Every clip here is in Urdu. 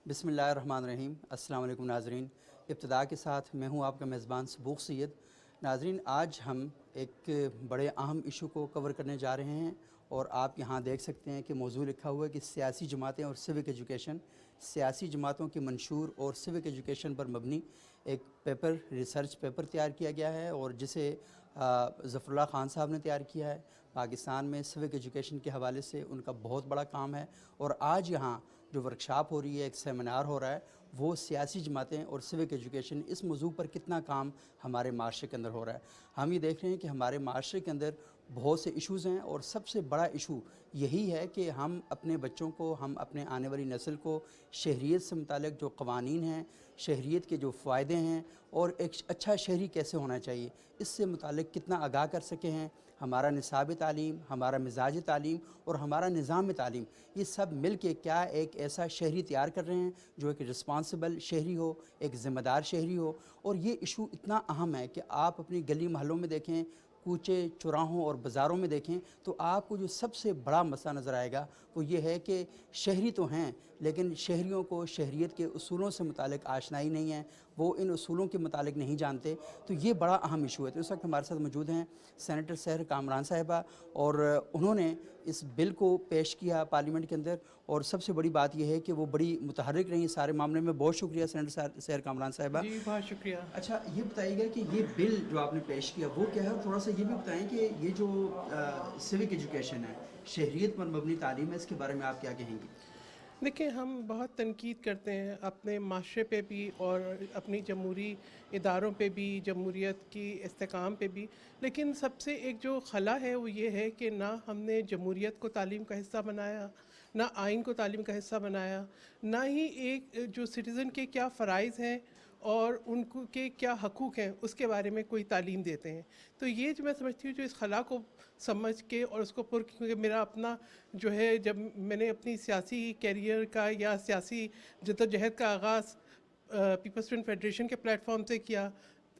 بسم اللہ الرحمن الرحیم۔ السلام علیکم ناظرین۔ ابتدا کے ساتھ میں ہوں آپ کا میزبان سبوق سید۔ ناظرین، آج ہم ایک بڑے اہم ایشو کو کور کرنے جا رہے ہیں، اور آپ یہاں دیکھ سکتے ہیں کہ موضوع لکھا ہوا ہے کہ سیاسی جماعتیں اور سیوک ایجوکیشن۔ سیاسی جماعتوں کی منشور اور سیوک ایجوکیشن پر مبنی ایک پیپر، ریسرچ پیپر تیار کیا گیا ہے، اور جسے ظفر اللہ خان صاحب نے تیار کیا ہے۔ پاکستان میں سیوک ایجوکیشن کے حوالے سے ان کا بہت بڑا کام ہے، اور آج یہاں جو ورکشاپ ہو رہی ہے، ایک سیمینار ہو رہا ہے، وہ سیاسی جماعتیں اور سیوک ایجوکیشن، اس موضوع پر کتنا کام ہمارے معاشرے کے اندر ہو رہا ہے۔ ہم یہ دیکھ رہے ہیں کہ ہمارے معاشرے کے اندر بہت سے ایشوز ہیں، اور سب سے بڑا ایشو یہی ہے کہ ہم اپنے بچوں کو، ہم اپنے آنے والی نسل کو شہریت سے متعلق جو قوانین ہیں، شہریت کے جو فائدے ہیں، اور ایک اچھا شہری کیسے ہونا چاہیے، اس سے متعلق کتنا آگاہ کر سکے ہیں۔ ہمارا نصاب تعلیم، ہمارا مزاج تعلیم اور ہمارا نظام تعلیم، یہ سب مل کے کیا ایک ایسا شہری تیار کر رہے ہیں جو ایک رسپانسبل شہری ہو، ایک ذمہ دار شہری ہو۔ اور یہ ایشو اتنا اہم ہے کہ آپ اپنی گلی محلوں میں دیکھیں، کوچے چوراہوں اور بازاروں میں دیکھیں، تو آپ کو جو سب سے بڑا مسئلہ نظر آئے گا وہ یہ ہے کہ شہری تو ہیں، لیکن شہریوں کو شہریت کے اصولوں سے متعلق آشنائی نہیں ہے، وہ ان اصولوں کے متعلق نہیں جانتے۔ تو یہ بڑا اہم ایشو ہے۔ تو اس وقت ہمارے ساتھ موجود ہیں سینیٹر سحر کامران صاحبہ، اور انہوں نے اس بل کو پیش کیا پارلیمنٹ کے اندر، اور سب سے بڑی بات یہ ہے کہ وہ بڑی متحرک رہی ہیں سارے معاملے میں۔ بہت شکریہ سینیٹر سحر کامران صاحبہ۔ جی بہت شکریہ۔ اچھا، یہ بتائیے گا کہ یہ بل جو آپ نے پیش کیا وہ کیا ہے، اور تھوڑا سا یہ بھی بتائیں کہ یہ جو سیوک ایجوکیشن ہے، شہریت پر مبنی تعلیم ہے، اس کے بارے میں آپ کیا کہیں گے؟ دیکھیں، ہم بہت تنقید کرتے ہیں اپنے معاشرے پہ بھی اور اپنی جمہوری اداروں پہ بھی، جمہوریت کی استحکام پہ بھی، لیکن سب سے ایک جو خلا ہے وہ یہ ہے کہ نہ ہم نے جمہوریت کو تعلیم کا حصہ بنایا، نہ آئین کو تعلیم کا حصہ بنایا، نہ ہی ایک جو سٹیزن کے کیا فرائض ہیں اور ان کو کے کیا حقوق ہیں اس کے بارے میں کوئی تعلیم دیتے ہیں۔ تو یہ جو میں سمجھتی ہوں، جو اس خلا کو سمجھ کے اور اس کو کیونکہ میرا اپنا جو ہے، جب میں نے اپنی سیاسی کیریئر کا یا سیاسی جدوجہد کا آغاز پیپلز اسٹوڈنٹ فیڈریشن کے پلیٹ فارم سے کیا،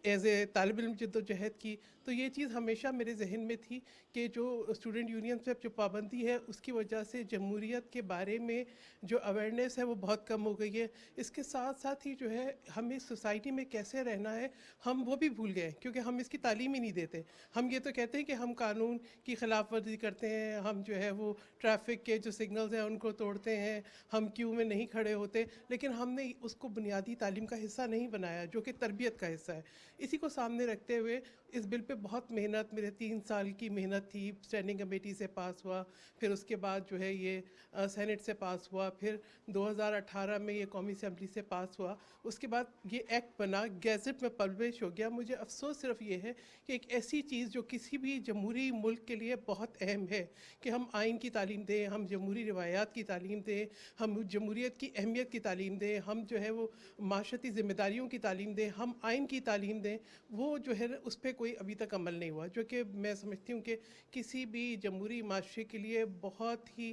ایز اے طالب علم جدوجہد کی، تو یہ چیز ہمیشہ میرے ذہن میں تھی کہ جو اسٹوڈنٹ یونین پہ جو پابندی ہے اس کی وجہ سے جمہوریت کے بارے میں جو اویئرنیس ہے وہ بہت کم ہو گئی ہے۔ اس کے ساتھ ساتھ ہی جو ہے ہمیں سوسائٹی میں کیسے رہنا ہے ہم وہ بھی بھول گئے، کیونکہ ہم اس کی تعلیم ہی نہیں دیتے۔ ہم یہ تو کہتے ہیں کہ ہم قانون کی خلاف ورزی کرتے ہیں، ہم جو ہے وہ ٹریفک کے جو سگنلز ہیں ان کو توڑتے ہیں، ہم کیو میں نہیں کھڑے ہوتے، لیکن ہم نے اس کو بنیادی تعلیم کا حصہ نہیں بنایا جو کہ تربیت کا حصہ ہے۔ اسی کو سامنے رکھتے ہوئے اس بل پہ بہت محنت، میرے 3 سال کی محنت تھی، اسٹینڈنگ کمیٹی سے پاس ہوا، پھر اس کے بعد جو ہے یہ سینٹ سے پاس ہوا، پھر 2018 میں یہ قومی اسمبلی سے پاس ہوا، اس کے بعد یہ ایکٹ بنا، گیزٹ میں پبلش ہو گیا۔ مجھے افسوس صرف یہ ہے کہ ایک ایسی چیز جو کسی بھی جمہوری ملک کے لیے بہت اہم ہے کہ ہم آئین کی تعلیم دیں، ہم جمہوری روایات کی تعلیم دیں، ہم جمہوریت کی اہمیت کی تعلیم دیں، ہم جو ہے وہ معاشرتی ذمہ داریوں کی تعلیم دیں، ہم آئین کی تعلیم دیں، وہ جو ہے اس پہ کوئی ابھی تک عمل نہیں ہوا، جو کہ میں سمجھتی ہوں کہ کسی بھی جمہوری معاشرے کے لیے بہت ہی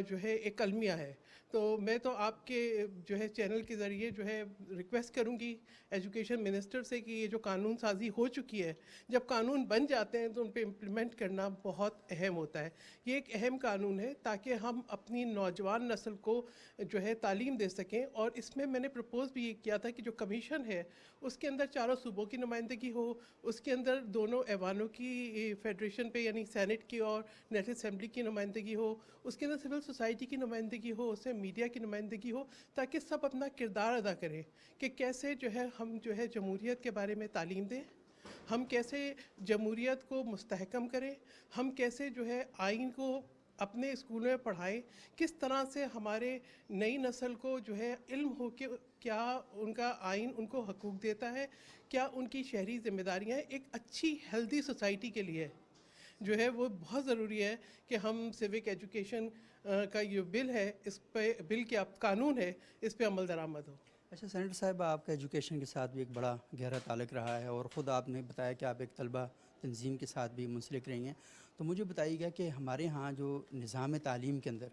جو ہے ایک المیہ ہے۔ تو میں تو آپ کے جو ہے چینل کے ذریعے جو ہے ریکویسٹ کروں گی ایجوکیشن منسٹر سے کہ یہ جو قانون سازی ہو چکی ہے، جب قانون بن جاتے ہیں تو ان پہ امپلیمنٹ کرنا بہت اہم ہوتا ہے۔ یہ ایک اہم قانون ہے تاکہ ہم اپنی نوجوان نسل کو جو ہے تعلیم دے سکیں، اور اس میں نے پرپوز بھی یہ کیا تھا کہ جو کمیشن ہے اس کے اندر چاروں صوبوں کی نمائندگی ہو، اس کے اندر دونوں ایوانوں کی فیڈریشن پہ یعنی سینٹ کی اور نیشنل اسمبلی کی نمائندگی ہو، اس کے اندر سول سوسائٹی کی نمائندگی ہو، اس میں میڈیا کی نمائندگی ہو، تاکہ سب اپنا کردار ادا کریں کہ کیسے جو ہے ہم جو ہے جمہوریت کے بارے میں تعلیم دیں، ہم کیسے جمہوریت کو مستحکم کریں، ہم کیسے جو ہے آئین کو اپنے اسکولوں میں پڑھائیں، کس طرح سے ہمارے نئی نسل کو جو ہے علم ہو کہ کیا ان کا آئین ان کو حقوق دیتا ہے، کیا ان کی شہری ذمہ داریاں ہیں۔ ایک اچھی ہیلدی سوسائٹی کے لیے جو ہے وہ بہت ضروری ہے کہ ہم سیوک ایجوکیشن کا یہ بل ہے، اس پہ بل کیا قانون ہے، اس پہ عمل درآمد ہو۔ اچھا سینیٹر صاحب، آپ کا ایجوکیشن کے ساتھ بھی ایک بڑا گہرا تعلق رہا ہے، اور خود آپ نے بتایا کہ آپ ایک طلبہ تنظیم کے ساتھ بھی منسلک رہی ہیں، تو مجھے بتائیے گا کہ ہمارے ہاں جو نظام تعلیم کے اندر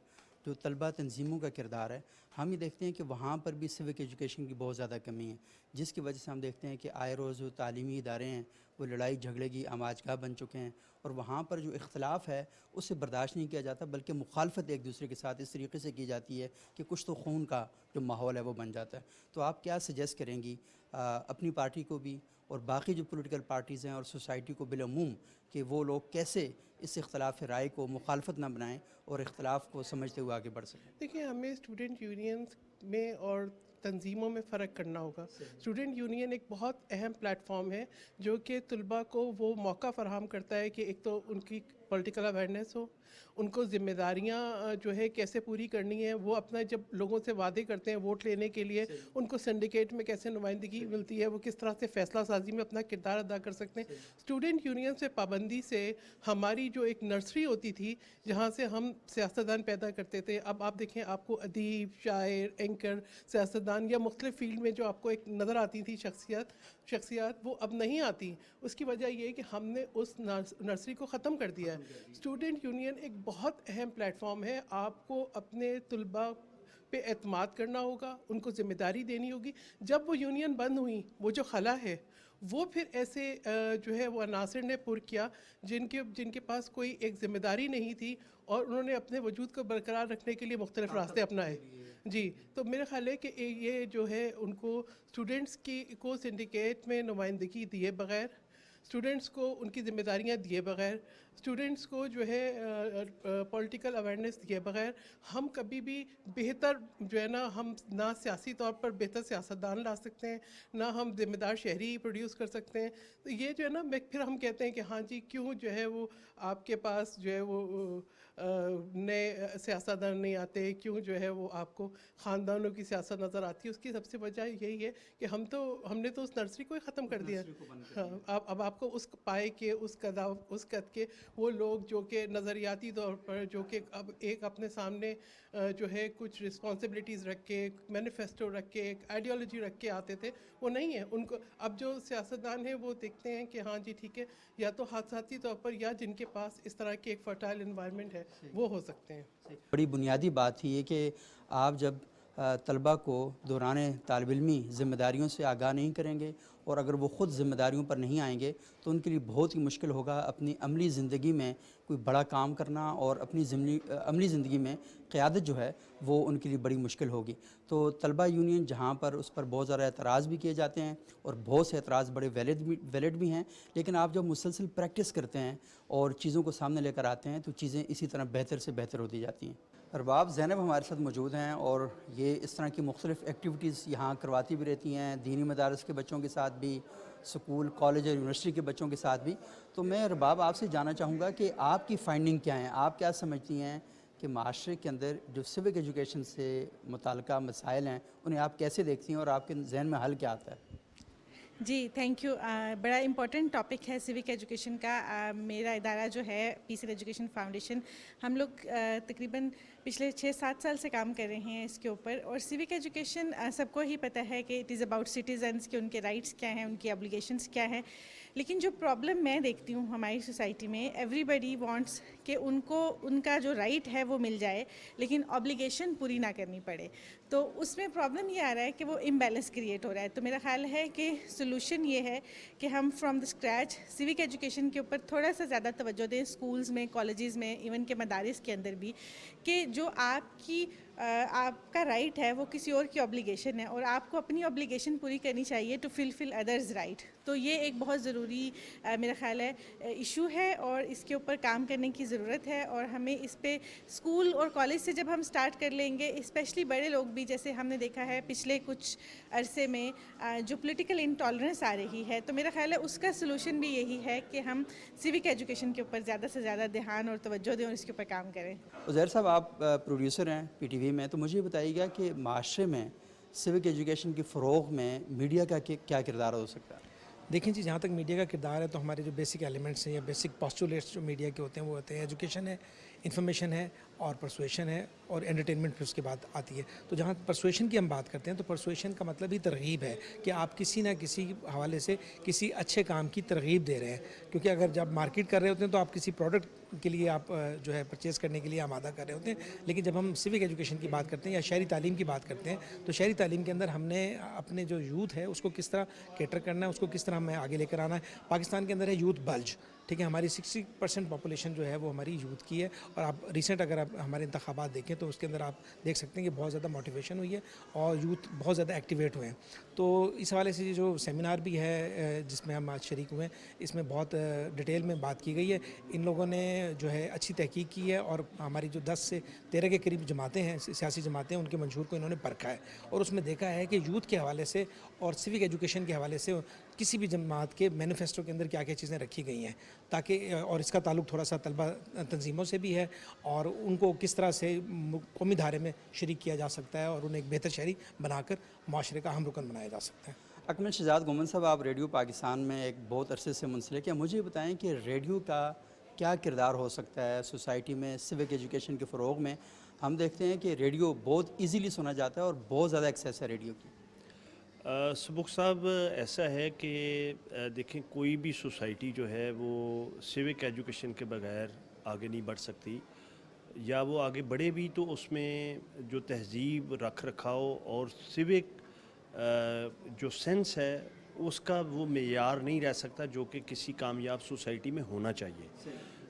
جو طلبہ تنظیموں کا کردار ہے، ہم یہ دیکھتے ہیں کہ وہاں پر بھی سیوک ایجوکیشن کی بہت زیادہ کمی ہے، جس کی وجہ سے ہم دیکھتے ہیں کہ آئے روز جو تعلیمی ادارے ہیں وہ لڑائی جھگڑے کی آماج گاہ بن چکے ہیں، اور وہاں پر جو اختلاف ہے اسے برداشت نہیں کیا جاتا، بلکہ مخالفت ایک دوسرے کے ساتھ اس طریقے سے کی جاتی ہے کہ کچھ تو خون کا جو ماحول ہے وہ بن جاتا ہے۔ تو آپ کیا سجیسٹ کریں گی اپنی پارٹی کو بھی اور باقی جو پولیٹیکل پارٹیز ہیں اور سوسائٹی کو بالعموم، کہ وہ لوگ کیسے اس اختلاف رائے کو مخالفت نہ بنائیں اور اختلاف کو سمجھتے ہوئے آگے بڑھ سکیں؟ دیکھیں، ہمیں اسٹوڈنٹ یونینز میں اور تنظیموں میں فرق کرنا ہوگا۔ اسٹوڈنٹ یونین ایک بہت اہم پلیٹ فارم ہے جو کہ طلباء کو وہ موقع فراہم کرتا ہے کہ ایک تو ان کی پولیٹیکل اویئرنیس ہو، ان کو ذمہ داریاں جو ہے کیسے پوری کرنی ہے، وہ اپنا جب لوگوں سے وعدے کرتے ہیں ووٹ لینے کے لیے، ان کو سنڈیکیٹ میں کیسے نمائندگی ملتی ہے، وہ کس طرح سے فیصلہ سازی میں اپنا کردار ادا کر سکتے ہیں۔ اسٹوڈنٹ یونین سے پابندی سے ہماری جو ایک نرسری ہوتی تھی جہاں سے ہم سیاستدان پیدا کرتے تھے، اب آپ دیکھیں آپ کو ادیب، شاعر، اینکر، سیاستدان یا مختلف فیلڈ میں جو آپ کو ایک نظر آتی تھی شخصیات وہ اب نہیں آتی۔ اس کی وجہ یہ ہے کہ ہم نے اس نرسری کو ختم کر دیا ہے۔ اسٹوڈنٹ یونین ایک بہت اہم پلیٹ فارم ہے۔ آپ کو اپنے طلباء پہ اعتماد کرنا ہوگا، ان کو ذمہ داری دینی ہوگی۔ جب وہ یونین بند ہوئی، وہ جو خلا ہے وہ پھر ایسے جو ہے وہ عناصر نے پر کیا جن کے پاس کوئی ایک ذمہ داری نہیں تھی، اور انہوں نے اپنے وجود کو برقرار رکھنے کے لیے مختلف راستے اپنائے۔ جی، تو میرا خیال ہے کہ یہ جو ہے ان کو اسٹوڈنٹس کو سنڈیکیٹ میں نمائندگی دیے بغیر، اسٹوڈنٹس کو ان کی ذمہ داریاں دیے بغیر، اسٹوڈنٹس کو جو ہے پولیٹیکل اویئرنیس دیے بغیر ہم کبھی بھی بہتر جو ہے نا، ہم نہ سیاسی طور پر بہتر سیاستدان لا سکتے ہیں، نہ ہم ذمہ دار شہری پروڈیوس کر سکتے ہیں۔ تو یہ جو ہے نا، پھر ہم کہتے ہیں کہ ہاں جی کیوں جو ہے وہ آپ کے پاس جو ہے وہ نئے سیاستدان نہیں آتے، کیوں جو ہے وہ آپ کو خاندانوں کی سیاست نظر آتی ہے۔ اس کی سب سے وجہ یہی ہے کہ ہم نے تو اس نرسری کو ہی ختم کر دیا۔ ہاں، اب آپ کو اس پائے کے اس قد کے وہ لوگ جو کہ نظریاتی طور پر جو کہ اب ایک اپنے سامنے جو ہے کچھ رسپانسبلٹیز رکھ کے، مینیفیسٹو رکھ کے، ایک آئیڈیالوجی رکھ کے آتے تھے، وہ نہیں ہے ان کو۔ اب جو سیاستدان ہیں وہ دیکھتے ہیں کہ ہاں جی ٹھیک ہے، یا تو حادثاتی طور پر یا جن کے پاس اس طرح کی ایک فرٹائل انوائرمنٹ ہے وہ ہو سکتے ہیں۔ بڑی بنیادی بات تھی یہ کہ آپ جب طلباء کو دوران طالب علمی ذمہ داریوں سے آگاہ نہیں کریں گے، اور اگر وہ خود ذمہ داریوں پر نہیں آئیں گے تو ان کے لیے بہت ہی مشکل ہوگا اپنی عملی زندگی میں کوئی بڑا کام کرنا، اور اپنی عملی زندگی میں قیادت جو ہے وہ ان کے لیے بڑی مشکل ہوگی۔ تو طلباء یونین جہاں پر اس پر بہت زیادہ اعتراض بھی کیے جاتے ہیں، اور بہت سے اعتراض بڑے ویلڈ بھی ہیں، لیکن آپ جب مسلسل پریکٹس کرتے ہیں اور چیزوں کو سامنے لے کر آتے ہیں تو چیزیں اسی طرح بہتر سے بہتر ہوتی جاتی ہیں۔ ارباب زینب ہمارے ساتھ موجود ہیں، اور یہ اس طرح کی مختلف ایکٹیویٹیز یہاں کرواتی بھی رہتی ہیں، دینی مدارس کے بچوں کے ساتھ بھی، سکول، کالج اور یونیورسٹی کے بچوں کے ساتھ بھی۔ تو میں ارباب آپ سے جاننا چاہوں گا کہ آپ کی فائنڈنگ کیا ہیں، آپ کیا سمجھتی ہیں کہ معاشرے کے اندر جو سیوک ایجوکیشن سے متعلقہ مسائل ہیں انہیں آپ کیسے دیکھتی ہیں، اور آپ کے ذہن میں حل کیا آتا ہے؟ جی تھینک یو۔ بڑا امپورٹنٹ ٹاپک ہے سیوک ایجوکیشن کا۔ میرا ادارہ جو ہے پیس ایجوکیشن فاؤنڈیشن، ہم لوگ تقریباً پچھلے 6-7 سال سے کام کر رہے ہیں اس کے اوپر، اور سیوک ایجوکیشن سب کو ہی پتہ ہے کہ اٹ از اباؤٹ سٹیزنس، کہ ان کے رائٹس کیا ہیں، ان کی ابلیگیشنس کیا ہیں۔ لیکن جو پرابلم میں دیکھتی ہوں ہماری سوسائٹی میں، ایوری بڈی وانٹس کہ ان کو ان کا جو رائٹ ہے وہ مل جائے، لیکن ابلیگیشن پوری نہ کرنی پڑے۔ تو اس میں پرابلم یہ آ رہا ہے کہ وہ امبیلنس کریٹ ہو رہا ہے۔ تو میرا خیال ہے کہ سولوشن یہ ہے کہ ہم from the scratch civic education کے اوپر تھوڑا سا زیادہ توجہ دیں، اسکولز میں، کالجز میں، ایون کہ مدارس کے اندر بھی، کہ جو آپ کا رائٹ ہے وہ کسی اور کی obligation ہے، اور آپ کو اپنی obligation پوری کرنی چاہیے ٹو فلفل ادرز رائٹ۔ تو یہ ایک بہت ضروری میرا خیال ہے ایشو ہے، اور اس کے اوپر کام کرنے کی ضرورت ہے، اور ہمیں اس پہ اسکول اور کالج سے جب ہم سٹارٹ کر لیں گے، اسپیشلی بڑے لوگ بھی، جیسے ہم نے دیکھا ہے پچھلے کچھ عرصے میں جو پولیٹیکل انٹالرنس آ رہی ہے، تو میرا خیال ہے اس کا سلوشن بھی یہی ہے کہ ہم سیوک ایجوکیشن کے اوپر زیادہ سے زیادہ دھیان اور توجہ دیں اور اس کے اوپر کام کریں۔ عزیر صاحب، آپ پروڈیوسر ہیں پی ٹی وی میں، تو مجھے بتائیے گا کہ معاشرے میں سیوک ایجوکیشن کے فروغ میں میڈیا کا کیا کردار ہو سکتا ہے؟ دیکھیں جی، جہاں تک میڈیا کا کردار ہے تو ہمارے جو بیسک ایلیمنٹس ہیں یا بیسک پاسٹولیٹس جو میڈیا کے ہوتے ہیں وہ ہوتے ہیں ایجوکیشن ہے، انفارمیشن ہے اور پرسویشن ہے، اور انٹرٹینمنٹ پھر اس کے بعد آتی ہے۔ تو جہاں پرسویشن کی ہم بات کرتے ہیں تو پرسویشن کا مطلب ہی ترغیب ہے کہ آپ کسی نہ کسی حوالے سے کسی اچھے کام کی ترغیب دے رہے ہیں، کیونکہ اگر جب مارکیٹ کر رہے ہوتے ہیں تو آپ کسی پروڈکٹ کے لیے آپ جو ہے پرچیز کرنے کے لیے آمادہ کر رہے ہوتے ہیں، لیکن جب ہم سیوک ایجوکیشن کی بات کرتے ہیں یا شہری تعلیم کی بات کرتے ہیں تو شہری تعلیم کے اندر ہم نے اپنے جو یوتھ ہے اس کو کس طرح کیٹر کرنا ہے، اس کو کس طرح ہمیں آگے لے کر آنا ہے۔ پاکستان کے اندر ہے یوتھ بلج، ٹھیک ہے. ہماری 60% پاپولیشن جو ہے وہ ہماری یوتھ کی ہے, اور آپ ریسنٹ اگر آپ ہمارے انتخابات دیکھیں تو اس کے اندر آپ دیکھ سکتے ہیں کہ بہت زیادہ موٹیویشن ہوئی ہے اور یوتھ بہت زیادہ ایکٹیویٹ ہوئے ہیں. تو اس حوالے سے جو سیمینار بھی ہے جس میں ہم آج شریک ہوئے ہیں, اس میں بہت ڈیٹیل میں بات کی گئی ہے. ان لوگوں نے جو ہے اچھی تحقیق کی ہے, اور ہماری جو 10 سے 13 کے قریب جماعتیں ہیں, سیاسی جماعتیں, ان کے منشور کو انہوں نے پرکھا ہے, اور اس میں دیکھا ہے کہ یوتھ کے حوالے سے اور سیوک ایجوکیشن کے حوالے سے کسی بھی جماعت کے مینیفیسٹو کے اندر کیا کیا چیزیں رکھی گئی ہیں, تاکہ اور اس کا تعلق تھوڑا سا طلبہ تنظیموں سے بھی ہے, اور ان کو کس طرح سے قومی دھارے میں شریک کیا جا سکتا ہے اور انہیں ایک بہتر شہری بنا کر معاشرے کا اہم رکن بنایا جا سکتا ہے. اکمل شہزاد گومن صاحب, آپ ریڈیو پاکستان میں ایک بہت عرصے سے منسلک ہیں. مجھے بتائیں کہ ریڈیو کا کیا کردار ہو سکتا ہے سوسائٹی میں سیوک ایجوکیشن کے فروغ میں؟ ہم دیکھتے ہیں کہ ریڈیو بہت ایزیلی سنا جاتا ہے اور بہت زیادہ ایکسیس ہے ریڈیو کی. سبق صاحب, ایسا ہے کہ دیکھیں کوئی بھی سوسائٹی جو ہے وہ سیوک ایجوکیشن کے بغیر آگے نہیں بڑھ سکتی, یا وہ آگے بڑھے بھی تو اس میں جو تہذیب, رکھ رکھاؤ اور سیوک جو سینس ہے اس کا وہ معیار نہیں رہ سکتا جو کہ کسی کامیاب سوسائٹی میں ہونا چاہیے.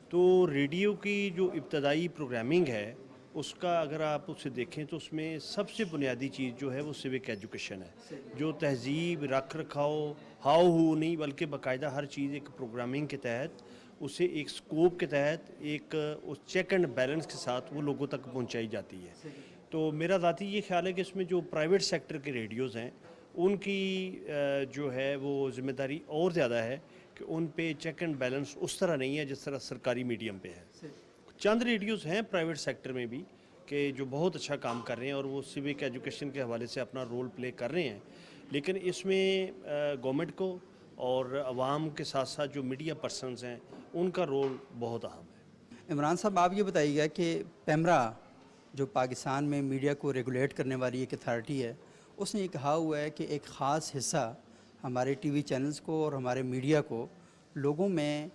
تو ریڈیو کی جو ابتدائی پروگرامنگ ہے اس کا اگر آپ اسے دیکھیں تو اس میں سب سے بنیادی چیز جو ہے وہ سیوک ایجوکیشن ہے, جو تہذیب, رکھ رکھاؤ, ہاؤ ہو نہیں بلکہ باقاعدہ ہر چیز ایک پروگرامنگ کے تحت, اسے ایک سکوپ کے تحت, ایک اس چیک اینڈ بیلنس کے ساتھ وہ لوگوں تک پہنچائی جاتی ہے. تو میرا ذاتی یہ خیال ہے کہ اس میں جو پرائیویٹ سیکٹر کے ریڈیوز ہیں ان کی جو ہے وہ ذمہ داری اور زیادہ ہے کہ ان پہ چیک اینڈ بیلنس اس طرح نہیں ہے جس طرح سرکاری میڈیم پہ ہے. چند ریڈیوز ہیں پرائیویٹ سیکٹر میں بھی کہ جو بہت اچھا کام کر رہے ہیں اور وہ سیوک ایجوکیشن کے حوالے سے اپنا رول پلے کر رہے ہیں, لیکن اس میں گورنمنٹ کو اور عوام کے ساتھ ساتھ جو میڈیا پرسنز ہیں ان کا رول بہت اہم ہے. عمران صاحب, آپ یہ بتائیے گا کہ پیمرا جو پاکستان میں میڈیا کو ریگولیٹ کرنے والی ایک اتھارٹی ہے, اس نے یہ کہا ہوا ہے کہ ایک خاص حصہ ہمارے ٹی وی چینلز کو اور ہمارے میڈیا کو لوگوں میں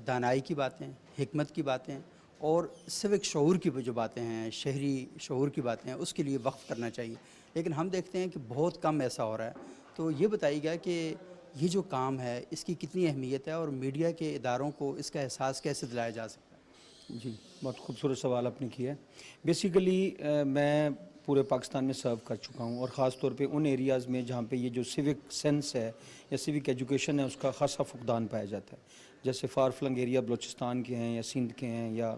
دانائی کی باتیں, حکمت کی باتیں اور سیوک شعور کی جو باتیں ہیں, شہری شعور کی باتیں ہیں, اس کے لیے وقف کرنا چاہیے. لیکن ہم دیکھتے ہیں کہ بہت کم ایسا ہو رہا ہے. تو یہ بتائیے گا کہ یہ جو کام ہے اس کی کتنی اہمیت ہے اور میڈیا کے اداروں کو اس کا احساس کیسے دلایا جا سکتا ہے؟ جی, بہت خوبصورت سوال آپ نے کیا ہے. بیسیکلی میں پورے پاکستان میں سرو کر چکا ہوں, اور خاص طور پہ ان ایریاز میں جہاں پہ یہ جو سیوک سینس ہے یا سیوک ایجوکیشن ہے اس کا خاصا فقدان پایا جاتا ہے, جیسے فار فلنگ ایریا بلوچستان کے ہیں یا سندھ کے ہیں یا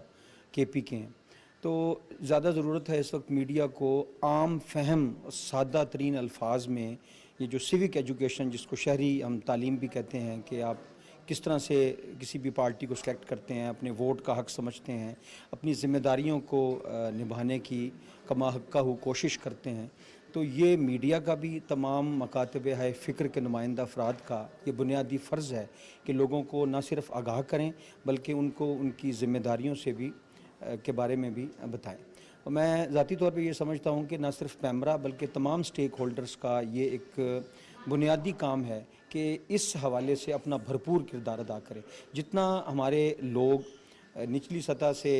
کے پی کے ہیں. تو زیادہ ضرورت ہے اس وقت میڈیا کو عام فہم سادہ ترین الفاظ میں یہ جو سیوک ایجوکیشن, جس کو شہری ہم تعلیم بھی کہتے ہیں, کہ آپ کس طرح سے کسی بھی پارٹی کو سلیکٹ کرتے ہیں, اپنے ووٹ کا حق سمجھتے ہیں, اپنی ذمہ داریوں کو نبھانے کی کما حقہ ہو کوشش کرتے ہیں. تو یہ میڈیا کا بھی تمام مکاتب ہائے فکر کے نمائندہ افراد کا یہ بنیادی فرض ہے کہ لوگوں کو نہ صرف آگاہ کریں بلکہ ان کو ان کی ذمہ داریوں سے بھی کے بارے میں بھی بتائیں. اور میں ذاتی طور پہ یہ سمجھتا ہوں کہ نہ صرف پیمرا بلکہ تمام سٹیک ہولڈرز کا یہ ایک بنیادی کام ہے کہ اس حوالے سے اپنا بھرپور کردار ادا کریں. جتنا ہمارے لوگ نچلی سطح سے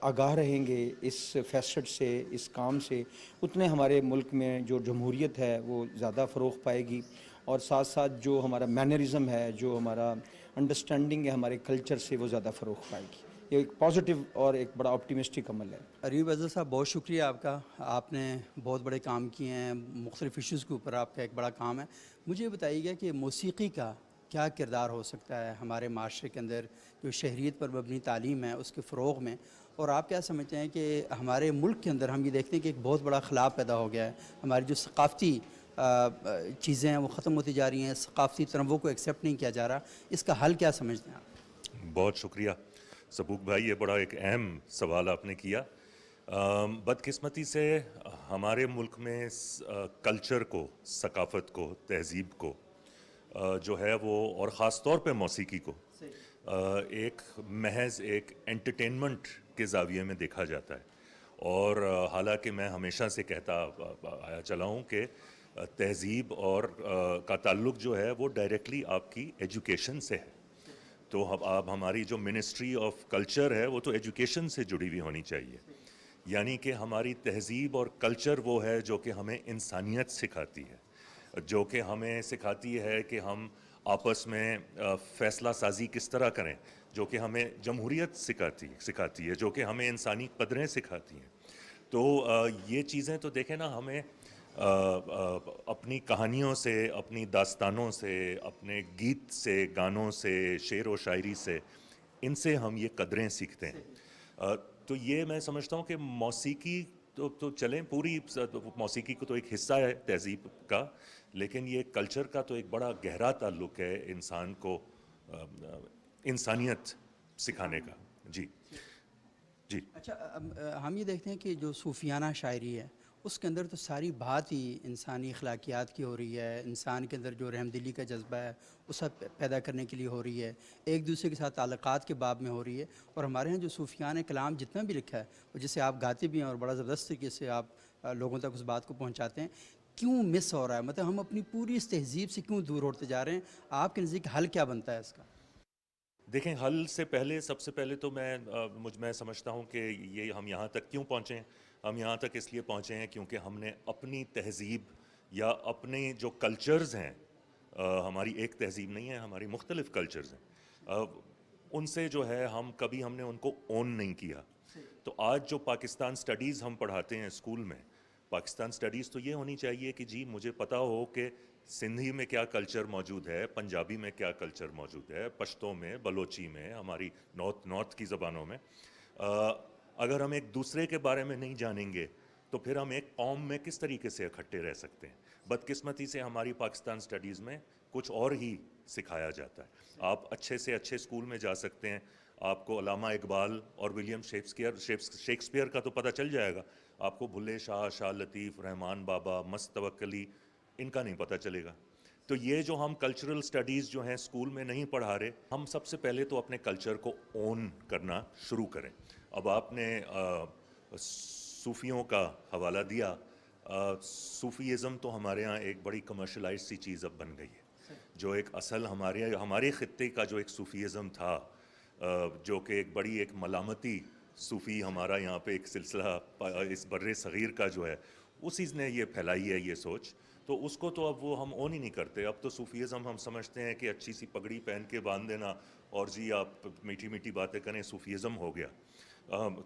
آگاہ رہیں گے اس فیسٹ سے, اس کام سے, اتنے ہمارے ملک میں جو جمہوریت ہے وہ زیادہ فروغ پائے گی, اور ساتھ ساتھ جو ہمارا مینرزم ہے, جو ہمارا انڈرسٹینڈنگ ہے ہمارے کلچر سے, وہ زیادہ فروغ پائے گی. یہ ایک پازیٹیو اور ایک بڑا آپٹیمسٹک عمل ہے. عریب افضل صاحب, بہت شکریہ آپ کا. آپ نے بہت بڑے کام کیے ہیں, مختلف ایشوز کے اوپر آپ کا ایک بڑا کام ہے. مجھے بتائیے گا کہ موسیقی کا کیا کردار ہو سکتا ہے ہمارے معاشرے کے اندر, جو شہریت پر مبنی تعلیم ہے اس کے فروغ میں, اور آپ کیا سمجھتے ہیں کہ ہمارے ملک کے اندر ہم یہ دیکھتے ہیں کہ ایک بہت بڑا خلا پیدا ہو گیا ہے, ہماری جو ثقافتی چیزیں ہیں وہ ختم ہوتی جا رہی ہیں, ثقافتی تنوع کو ایکسیپٹ نہیں کیا جا رہا, اس کا حل کیا سمجھتے ہیں آپ؟ بہت شکریہ سبوک بھائی, یہ بڑا ایک اہم سوال آپ نے کیا. بدقسمتی سے ہمارے ملک میں کلچر کو, ثقافت کو, تہذیب کو جو ہے وہ, اور خاص طور پہ موسیقی کو ایک محض ایک انٹرٹینمنٹ کے زاویے میں دیکھا جاتا ہے. اور حالانکہ میں ہمیشہ سے کہتا آیا چلا ہوں کہ تہذیب اور کا تعلق جو ہے وہ ڈائریکٹلی آپ کی ایجوکیشن سے ہے. تو اب ہماری جو منسٹری آف کلچر ہے وہ تو ایجوکیشن سے جڑی ہوئی ہونی چاہیے, یعنی کہ ہماری تہذیب اور کلچر وہ ہے جو کہ ہمیں انسانیت سکھاتی ہے, جو کہ ہمیں سکھاتی ہے کہ ہم آپس میں فیصلہ سازی کس طرح کریں، جو کہ ہمیں جمہوریت سکھاتی ہے، جو کہ ہمیں انسانی قدریں سکھاتی ہیں. تو یہ چیزیں تو دیکھیں نا، ہمیں اپنی کہانیوں سے، اپنی داستانوں سے، اپنے گیت سے، گانوں سے، شعر و شاعری سے، ان سے ہم یہ قدریں سیکھتے ہیں. تو یہ میں سمجھتا ہوں کہ موسیقی تو چلیں، پوری موسیقی کو تو ایک حصہ ہے تہذیب کا، لیکن یہ کلچر کا تو ایک بڑا گہرا تعلق ہے انسان کو انسانیت سکھانے کا. جی جی. اچھا، ہم یہ دیکھتے ہیں کہ جو صوفیانہ شاعری ہے اس کے اندر تو ساری بات ہی انسانی اخلاقیات کی ہو رہی ہے، انسان کے اندر جو رحم دلی کا جذبہ ہے وہ سب پیدا کرنے کے لیے ہو رہی ہے، ایک دوسرے کے ساتھ تعلقات کے باب میں ہو رہی ہے. اور ہمارے ہاں جو صوفیانہ کلام جتنا بھی لکھا ہے وہ جسے آپ گاتے بھی ہیں اور بڑا زبردست طریقے سے آپ لوگوں تک اس بات کو پہنچاتے ہیں، کیوں مس ہو رہا ہے؟ مطلب ہم اپنی پوری اس تہذیب سے کیوں دور ہوتے جا رہے ہیں؟ آپ کے نزدیک حل کیا بنتا ہے اس کا؟ دیکھیں، حل سے پہلے، سب سے پہلے تو میں سمجھتا ہوں کہ یہ ہم یہاں تک کیوں پہنچے ہیں. ہم یہاں تک اس لیے پہنچے ہیں کیونکہ ہم نے اپنی تہذیب یا اپنے جو کلچرز ہیں، ہماری ایک تہذیب نہیں ہے، ہماری مختلف کلچرز ہیں، ان سے جو ہے ہم نے ان کو اون نہیں کیا. تو آج جو پاکستان سٹڈیز ہم پڑھاتے ہیں اسکول میں، پاکستان سٹڈیز تو یہ ہونی چاہیے کہ جی مجھے پتہ ہو کہ سندھی میں کیا کلچر موجود ہے، پنجابی میں کیا کلچر موجود ہے، پشتو میں، بلوچی میں، ہماری نارتھ کی زبانوں میں. اگر ہم ایک دوسرے کے بارے میں نہیں جانیں گے تو پھر ہم ایک قوم میں کس طریقے سے اکٹھے رہ سکتے ہیں؟ بدقسمتی سے ہماری پاکستان سٹڈیز میں کچھ اور ہی سکھایا جاتا ہے. آپ اچھے سے اچھے اسکول میں جا سکتے ہیں، آپ کو علامہ اقبال اور ولیم شیکسپیئر کا تو پتہ چل جائے گا، آپ کو بھلے شاہ، شاہ لطیف، رحمان بابا، مست توکلی، ان کا نہیں پتہ چلے گا. تو یہ جو ہم کلچرل سٹڈیز جو ہیں اسکول میں نہیں پڑھا رہے، ہم سب سے پہلے تو اپنے کلچر کو اون کرنا شروع کریں. اب آپ نے صوفیوں کا حوالہ دیا. صوفیزم تو ہمارے ہاں ایک بڑی کمرشلائز سی چیز اب بن گئی ہے. جو ایک اصل ہمارے خطے کا جو ایک صوفیزم تھا، جو کہ ایک بڑی ایک ملامتی صوفی ہمارا یہاں پہ ایک سلسلہ اس بر صغیر کا جو ہے، اسی نے یہ پھیلائی ہے یہ سوچ. تو اس کو تو اب وہ ہم اون ہی نہیں کرتے. اب تو صوفیزم ہم سمجھتے ہیں کہ اچھی سی پگڑی پہن کے باندھ دینا اور جی آپ میٹھی میٹھی باتیں کریں، صوفیزم ہو گیا.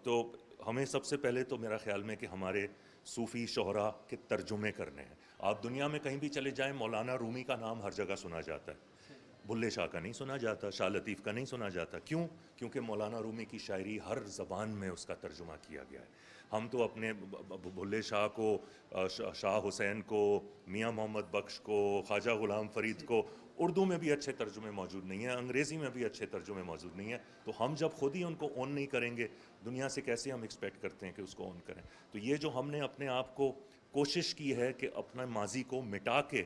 تو ہمیں سب سے پہلے تو میرا خیال میں کہ ہمارے صوفی شہرا کے ترجمے کرنے ہیں. آپ دنیا میں کہیں بھی چلے جائیں، مولانا رومی کا نام ہر جگہ سنا جاتا ہے، بھلے شاہ کا نہیں سنا جاتا، شاہ لطیف کا نہیں سنا جاتا. کیوں؟ کیونکہ مولانا رومی کی شاعری ہر زبان میں اس کا ترجمہ کیا گیا ہے. ہم تو اپنے بھلے شاہ کو، شاہ حسین کو، میاں محمد بخش کو، خواجہ غلام فرید کو اردو میں بھی اچھے ترجمے موجود نہیں ہیں، انگریزی میں بھی اچھے ترجمے موجود نہیں ہیں. تو ہم جب خود ہی ان کو اون نہیں کریں گے، دنیا سے کیسے ہم ایکسپیکٹ کرتے ہیں کہ اس کو اون کریں؟ تو یہ جو ہم نے اپنے آپ کو کوشش کی ہے کہ اپنا ماضی کو مٹا کے،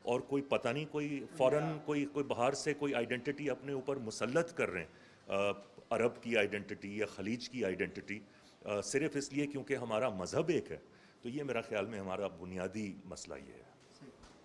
اور کوئی پتہ نہیں کوئی فوراً کوئی باہر سے کوئی آئیڈینٹی اپنے اوپر مسلط کر رہے ہیں، عرب کی آئیڈینٹی یا خلیج کی آئیڈینٹی، صرف اس لیے کیونکہ ہمارا مذہب ایک ہے. تو یہ میرا خیال میں ہمارا بنیادی مسئلہ یہ ہے.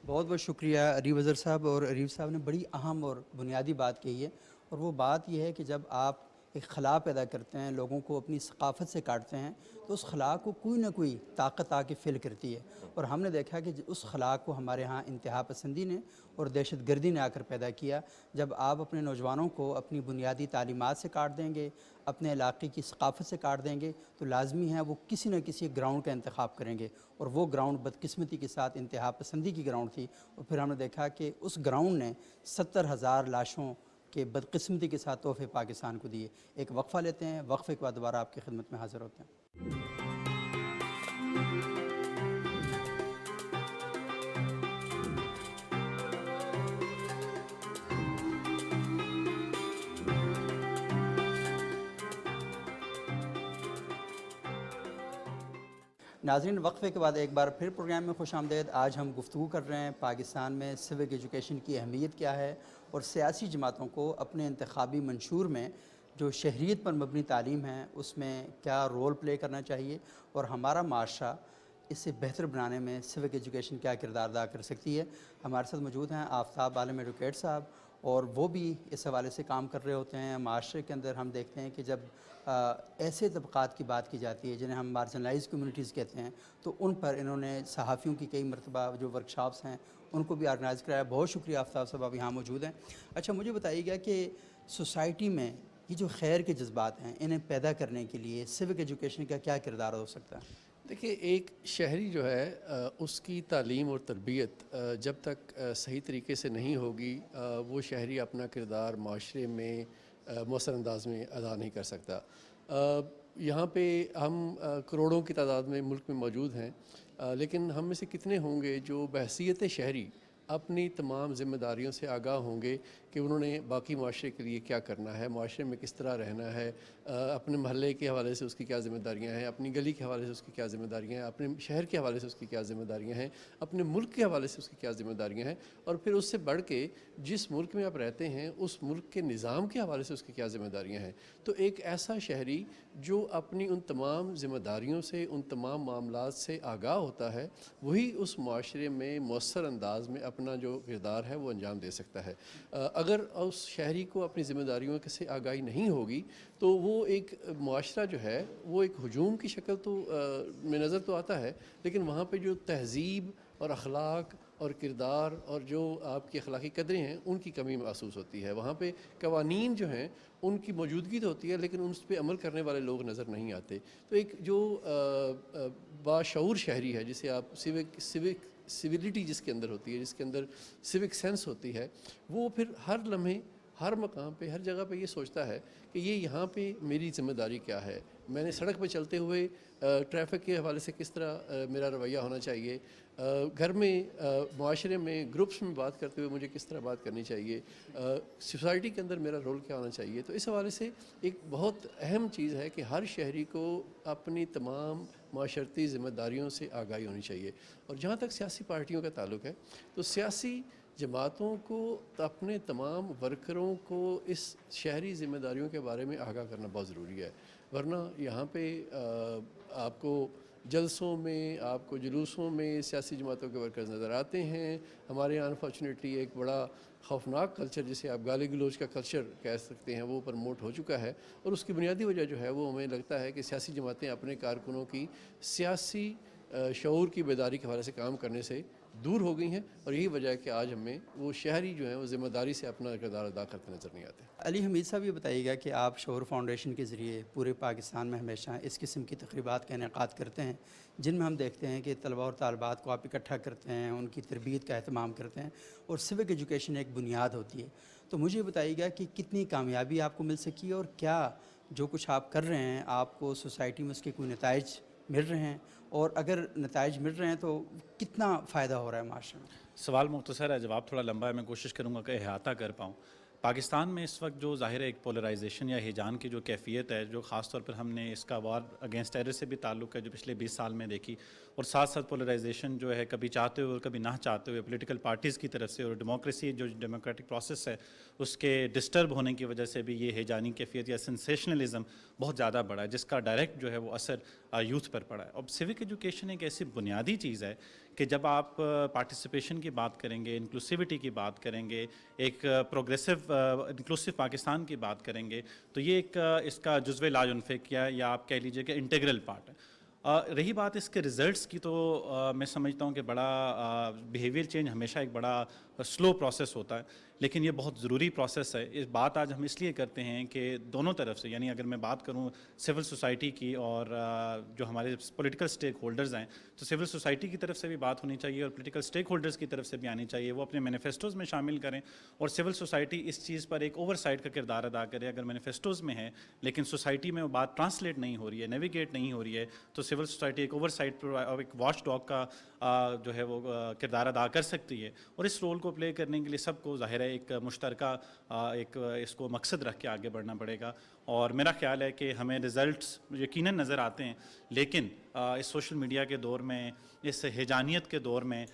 بہت بہت شکریہ عریف اظہر صاحب. اور عریف صاحب نے بڑی اہم اور بنیادی بات کہی ہے، اور وہ بات یہ ہے کہ جب آپ ایک خلا پیدا کرتے ہیں، لوگوں کو اپنی ثقافت سے کاٹتے ہیں، تو اس خلا کو کوئی نہ کوئی طاقت آ کے فل کرتی ہے. اور ہم نے دیکھا کہ اس خلا کو ہمارے ہاں انتہا پسندی نے اور دہشت گردی نے آ کر پیدا کیا. جب آپ اپنے نوجوانوں کو اپنی بنیادی تعلیمات سے کاٹ دیں گے، اپنے علاقے کی ثقافت سے کاٹ دیں گے، تو لازمی ہے وہ کسی نہ کسی گراؤنڈ کا انتخاب کریں گے. اور وہ گراؤنڈ بدقسمتی کے ساتھ انتہا پسندی کی گراؤنڈ تھی. اور پھر ہم نے دیکھا کہ اس گراؤنڈ نے 70,000 لاشوں کے بدقسمتی کے ساتھ تحفے پاکستان کو دیے. ایک وقفہ لیتے ہیں، وقفے کے بعد دوبارہ آپ کی خدمت میں حاضر ہوتے ہیں. ناظرین، وقفے کے بعد ایک بار پھر پروگرام میں خوش آمدید. آج ہم گفتگو کر رہے ہیں پاکستان میں سیوک ایجوکیشن کی اہمیت کیا ہے، اور سیاسی جماعتوں کو اپنے انتخابی منشور میں جو شہریت پر مبنی تعلیم ہے اس میں کیا رول پلے کرنا چاہیے، اور ہمارا معاشرہ اسے بہتر بنانے میں سیوک ایجوکیشن کیا کردار ادا کر سکتی ہے. ہمارے ساتھ موجود ہیں آفتاب عالم ایڈوکیٹ صاحب اور وہ بھی اس حوالے سے کام کر رہے ہوتے ہیں. معاشرے کے اندر ہم دیکھتے ہیں کہ جب ایسے طبقات کی بات کی جاتی ہے جنہیں ہم مارجنلائز کمیونٹیز کہتے ہیں, تو ان پر انہوں نے صحافیوں کی کئی مرتبہ جو ورکشاپس ہیں ان کو بھی آرگنائز کرایا. بہت شکریہ آفتاب صاحب, آپ یہاں موجود ہیں. اچھا مجھے بتائیے گا کہ سوسائٹی میں یہ جو خیر کے جذبات ہیں انہیں پیدا کرنے کے لیے سیوک ایجوکیشن کا کیا کردار ہو سکتا ہے؟ دیکھیے, ایک شہری جو ہے اس کی تعلیم اور تربیت جب تک صحیح طریقے سے نہیں ہوگی, وہ شہری اپنا کردار معاشرے میں مؤثر انداز میں ادا نہیں کر سکتا. یہاں پہ ہم کروڑوں کی تعداد میں ملک میں موجود ہیں, لیکن ہم میں سے کتنے ہوں گے جو بحیثیت شہری اپنی تمام ذمہ داریوں سے آگاہ ہوں گے کہ انہوں نے باقی معاشرے کے لیے کیا کرنا ہے, معاشرے میں کس طرح رہنا ہے, اپنے محلے کے حوالے سے اس کی کیا ذمہ داریاں ہیں, اپنی گلی کے حوالے سے اس کی کیا ذمہ داریاں ہیں, اپنے شہر کے حوالے سے اس کی کیا ذمہ داریاں ہیں, اپنے ملک کے حوالے سے اس کی کیا ذمہ داریاں ہیں, اور پھر اس سے بڑھ کے جس ملک میں آپ رہتے ہیں اس ملک کے نظام کے حوالے سے اس کی کیا ذمہ داریاں ہیں. تو ایک ایسا شہری جو اپنی ان تمام ذمہ داریوں سے, ان تمام معاملات سے آگاہ ہوتا ہے, وہی اس معاشرے میں مؤثر انداز میں اپنا جو کردار ہے وہ انجام دے سکتا ہے. اگر اس شہری کو اپنی ذمہ داریوں سے آگاہی نہیں ہوگی تو وہ ایک معاشرہ جو ہے وہ ایک ہجوم کی شکل تو میں نظر تو آتا ہے, لیکن وہاں پہ جو تہذیب اور اخلاق اور کردار اور جو آپ کی اخلاقی قدریں ہیں ان کی کمی محسوس ہوتی ہے. وہاں پہ قوانین جو ہیں ان کی موجودگی تو ہوتی ہے لیکن ان پہ عمل کرنے والے لوگ نظر نہیں آتے. تو ایک جو باشعور شہری ہے, جسے آپ سویلٹی جس کے اندر ہوتی ہے, جس کے اندر سیوک سینس ہوتی ہے, وہ پھر ہر لمحے ہر مقام پہ ہر جگہ پہ یہ سوچتا ہے کہ یہ یہاں پہ میری ذمہ داری کیا ہے, میں نے سڑک پہ چلتے ہوئے ٹریفک کے حوالے سے کس طرح میرا رویہ ہونا چاہیے, گھر میں معاشرے میں گروپس میں بات کرتے ہوئے مجھے کس طرح بات کرنی چاہیے, سوسائٹی کے اندر میرا رول کیا ہونا چاہیے. تو اس حوالے سے ایک بہت اہم چیز ہے کہ ہر شہری کو اپنی تمام معاشرتی ذمہ داریوں سے آگاہی ہونی چاہیے. اور جہاں تک سیاسی پارٹیوں کا تعلق ہے تو سیاسی جماعتوں کو اپنے تمام ورکروں کو اس شہری ذمہ داریوں کے بارے میں آگاہ کرنا بہت ضروری ہے. ورنہ یہاں پہ آپ کو جلسوں میں, آپ کو جلوسوں میں سیاسی جماعتوں کے ورکرز نظر آتے ہیں. ہمارے یہاں انفارچونیٹلی ایک بڑا خوفناک کلچر, جسے آپ گالی گلوچ کا کلچر کہہ سکتے ہیں, وہ پرموٹ ہو چکا ہے. اور اس کی بنیادی وجہ جو ہے وہ ہمیں لگتا ہے کہ سیاسی جماعتیں اپنے کارکنوں کی سیاسی شعور کی بیداری کے حوالے سے کام کرنے سے دور ہو گئی ہیں, اور یہی وجہ ہے کہ آج ہمیں وہ شہری جو ہیں وہ ذمہ داری سے اپنا کردار ادا کرتے نظر نہیں آتے. علی حمید صاحب یہ بتائیے گا کہ آپ شعور فاؤنڈیشن کے ذریعے پورے پاکستان میں ہمیشہ اس قسم کی تقریبات کا انعقاد کرتے ہیں جن میں ہم دیکھتے ہیں کہ طلباء اور طالبات کو آپ اکٹھا کرتے ہیں, ان کی تربیت کا اہتمام کرتے ہیں, اور سیوک ایجوکیشن ایک بنیاد ہوتی ہے. تو مجھے بتائیے گا کہ کتنی کامیابی آپ کو مل سکی ہے, اور کیا جو کچھ آپ کر رہے ہیں آپ کو سوسائٹی میں اس کے کوئی نتائج مل رہے ہیں, اور اگر نتائج مل رہے ہیں تو کتنا فائدہ ہو رہا ہے معاشرے میں؟ سوال مختصر ہے, جواب تھوڑا لمبا ہے, میں کوشش کروں گا کہ احاطہ کر پاؤں. پاکستان میں اس وقت جو ظاہر ہے ایک پولرائزیشن یا ہیجان کی جو کیفیت ہے, جو خاص طور پر ہم نے اس کا وار اگینسٹ ٹیرر سے بھی تعلق ہے جو پچھلے 20 سال میں دیکھی, اور ساتھ ساتھ پولرائزیشن جو ہے کبھی چاہتے ہوئے اور کبھی نہ چاہتے ہوئے پولیٹیکل پارٹیز کی طرف سے, اور ڈیموکریسی جو ڈیموکریٹک پروسیس ہے اس کے ڈسٹرب ہونے کی وجہ سے بھی یہ ہیجانی کیفیت یا سینسیشنلزم بہت زیادہ بڑھا ہے, جس کا ڈائریکٹ جو ہے وہ اثر یوتھ پر پڑا ہے. اب سیوک ایجوکیشن ایک ایسی بنیادی چیز ہے کہ جب آپ پارٹیسپیشن کی بات کریں گے, انکلوسیوٹی کی بات کریں گے, ایک پروگریسو انکلوسیو پاکستان کی بات کریں گے, تو یہ ایک اس کا جزو لا ینفک یا آپ کہہ لیجئے کہ انٹیگرل پارٹ ہے. رہی بات اس کے ریزلٹس کی, تو میں سمجھتا ہوں کہ بڑا بیہیویئر چینج ہمیشہ ایک بڑا سلو پروسیس ہوتا ہے, لیکن یہ بہت ضروری پروسیس ہے. اس بات آج ہم اس لیے کرتے ہیں کہ دونوں طرف سے, یعنی اگر میں بات کروں سول سوسائٹی کی اور جو ہمارے پولیٹیکل سٹیک ہولڈرز ہیں, تو سول سوسائٹی کی طرف سے بھی بات ہونی چاہیے اور پولیٹیکل سٹیک ہولڈرز کی طرف سے بھی آنی چاہیے. وہ اپنے مینیفیسٹوز میں شامل کریں, اور سول سوسائٹی اس چیز پر ایک اوور سائٹ کا کردار ادا کرے. اگر مینیفیسٹوز میں ہے لیکن سوسائٹی میں وہ بات ٹرانسلیٹ نہیں ہو رہی ہے, نیویگیٹ نہیں ہو رہی ہے, تو سول سوسائٹی ایک اوور سائٹ پر ایک واچ ڈاگ کا جو ہے وہ کردار ادا کر سکتی ہے. اور اس رول کو پلے کرنے کے لیے سب کو ظاہر ہے ایک مشترکہ ایک اس کو مقصد رکھ کے آگے بڑھنا پڑے گا. اور میرا خیال ہے کہ ہمیں رزلٹس یقیناً نظر آتے ہیں, لیکن اس سوشل میڈیا کے دور میں, اس ہیجانیت کے دور میں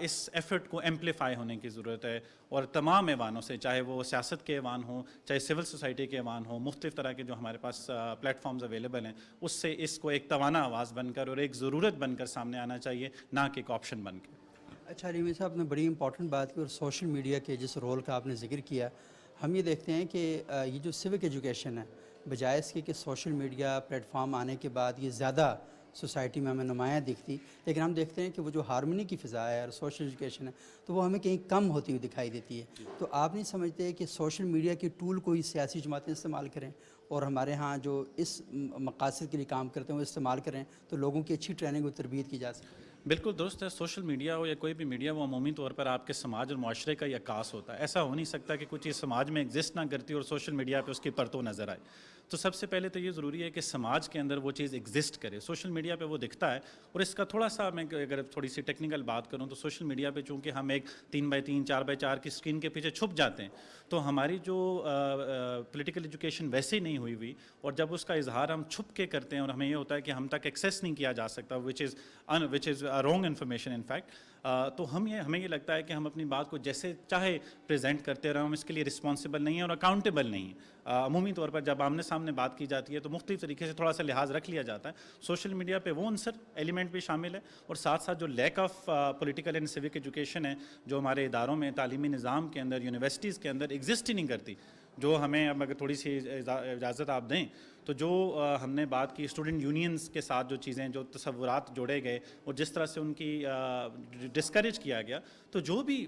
اس ایفرٹ کو ایمپلیفائی ہونے کی ضرورت ہے. اور تمام ایوانوں سے, چاہے وہ سیاست کے ایوان ہوں, چاہے سول سوسائٹی کے ایوان ہوں, مختلف طرح کے جو ہمارے پاس پلیٹ فارمز اویلیبل ہیں, اس سے اس کو ایک توانا آواز بن کر اور ایک ضرورت بن کر سامنے آنا چاہیے, نہ کہ ایک آپشن بن کے. اچھا علی صاحب نے بڑی امپورٹنٹ بات کی اور سوشل میڈیا کے جس رول کا آپ نے ذکر کیا، ہم یہ دیکھتے ہیں کہ یہ جو سیوک ایجوکیشن ہے بجائے اس کے کہ سوشل میڈیا پلیٹ فارم آنے کے بعد یہ زیادہ سوسائٹی میں ہمیں نمایاں دکھتی، لیکن ہم دیکھتے ہیں کہ وہ جو ہارمونی کی فضا ہے اور سوشل ایجوکیشن ہے تو وہ ہمیں کہیں کم ہوتی ہوئی دکھائی دیتی ہے. تو آپ نہیں سمجھتے کہ سوشل میڈیا کے ٹول کو ہی سیاسی جماعتیں استعمال کریں اور ہمارے ہاں جو اس مقاصد کے لیے کام کرتے ہیں وہ استعمال کریں تو لوگوں کی اچھی ٹریننگ اور تربیت کی جا سکے؟ بالکل درست ہے. سوشل میڈیا ہو یا کوئی بھی میڈیا وہ عمومی طور پر آپ کے سماج اور معاشرے کا ہی عکاس ہوتا ہے. ایسا ہو نہیں سکتا کہ کچھ چیز سماج میں ایگزسٹ نہ کرتی اور سوشل میڈیا پہ اس کی پرتو نظر آئے. تو سب سے پہلے تو یہ ضروری ہے کہ سماج کے اندر وہ چیز ایگزسٹ کرے. سوشل میڈیا پہ وہ دکھتا ہے اور اس کا تھوڑا سا میں اگر تھوڑی سی ٹیکنیکل بات کروں تو سوشل میڈیا پہ چونکہ ہم ایک 3x3 4x4 کی اسکرین کے پیچھے چھپ جاتے ہیں تو ہماری جو پولیٹیکل ایجوکیشن ویسے ہی نہیں ہوئی اور جب اس کا اظہار ہم چھپ کے کرتے ہیں اور ہمیں یہ ہوتا ہے کہ ہم تک ایکسیس نہیں کیا جا سکتا which is wrong information in fact. تو ہمیں یہ لگتا ہے کہ ہم اپنی بات کو جیسے چاہے پریزنٹ کرتے رہے، ہم اس کے لیے رسپانسبل نہیں ہیں اور اکاؤنٹیبل نہیں ہیں. عمومی طور پر جب آمنے سامنے بات کی جاتی ہے تو مختلف طریقے سے تھوڑا سا لحاظ رکھ لیا جاتا ہے. سوشل میڈیا پہ وہ عنصر ایلیمنٹ بھی شامل ہے اور ساتھ ساتھ جو lack of political and civic education ہے جو ہمارے اداروں میں تعلیمی نظام کے اندر یونیورسٹیز کے اندر ایگزسٹ ہی نہیں کرتی. جو ہمیں اب اگر تھوڑی سی اجازت آپ دیں تو جو ہم نے بات کی اسٹوڈنٹ یونینز کے ساتھ جو چیزیں جو تصورات جوڑے گئے اور جس طرح سے ان کی ڈسکریج کیا گیا تو جو بھی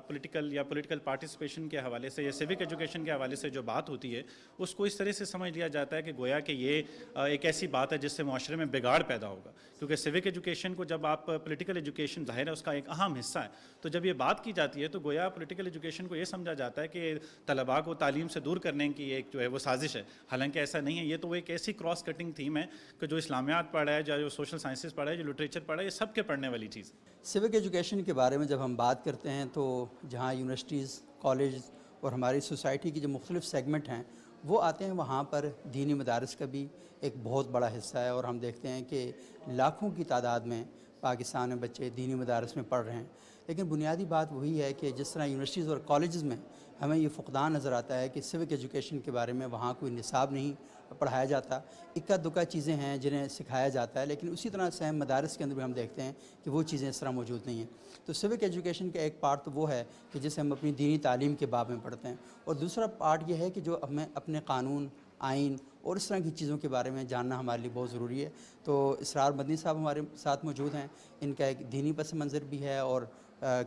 پولیٹیکل یا پولیٹیکل پارٹیسپیشن کے حوالے سے یا سیوک ایجوکیشن کے حوالے سے جو بات ہوتی ہے اس کو اس طرح سے سمجھ لیا جاتا ہے کہ گویا کہ یہ ایک ایسی بات ہے جس سے معاشرے میں بگاڑ پیدا ہوگا. کیونکہ سیوک ایجوکیشن کو جب آپ پولیٹیکل ایجوکیشن ظاہر ہے اس کا ایک اہم حصہ ہے تو جب یہ بات کی جاتی ہے تو گویا پولیٹیکل ایجوکیشن کو یہ سمجھا جاتا ہے کہ طلباء کو تعلیم سے دور کرنے کی ایک جو ہے وہ سازش ہے. حالانکہ ایسا نہیں ہے. یہ تو ایک ایسی کراس کٹنگ تھیم ہے کہ جو اسلامیات پڑھ رہا ہے جو سوشل سائنسز پڑھ رہا ہے جو لٹریچر پڑھ رہا ہے یہ سب کے پڑھنے والی چیز. سیوک ایجوکیشن کے بارے میں جب ہم بات کرتے ہیں تو جہاں یونیورسٹیز کالج اور ہماری سوسائٹی کی جو مختلف سیگمنٹ ہیں وہ آتے ہیں وہاں پر دینی مدارس کا بھی ایک بہت بڑا حصہ ہے اور ہم دیکھتے ہیں کہ لاکھوں کی تعداد میں پاکستان میں بچے دینی مدارس میں پڑھ رہے ہیں. لیکن بنیادی بات وہی ہے کہ جس طرح یونیورسٹیز اور کالجز میں ہمیں یہ فقدان نظر آتا ہے کہ سیوک ایجوکیشن کے بارے میں وہاں کوئی نصاب نہیں پڑھایا جاتا. اکا دکا چیزیں ہیں جنہیں سکھایا جاتا ہے لیکن اسی طرح سے مدارس کے اندر بھی ہم دیکھتے ہیں کہ وہ چیزیں اس طرح موجود نہیں ہیں. تو سیوک ایجوکیشن کا ایک پارٹ تو وہ ہے کہ جسے ہم اپنی دینی تعلیم کے باب میں پڑھتے ہیں اور دوسرا پارٹ یہ ہے کہ جو ہمیں اپنے قانون آئین اور اس طرح کی چیزوں کے بارے میں جاننا ہمارے لیے بہت ضروری ہے. تو اسرار مدنی صاحب ہمارے ساتھ موجود ہیں. ان کا ایک دینی پس منظر بھی ہے اور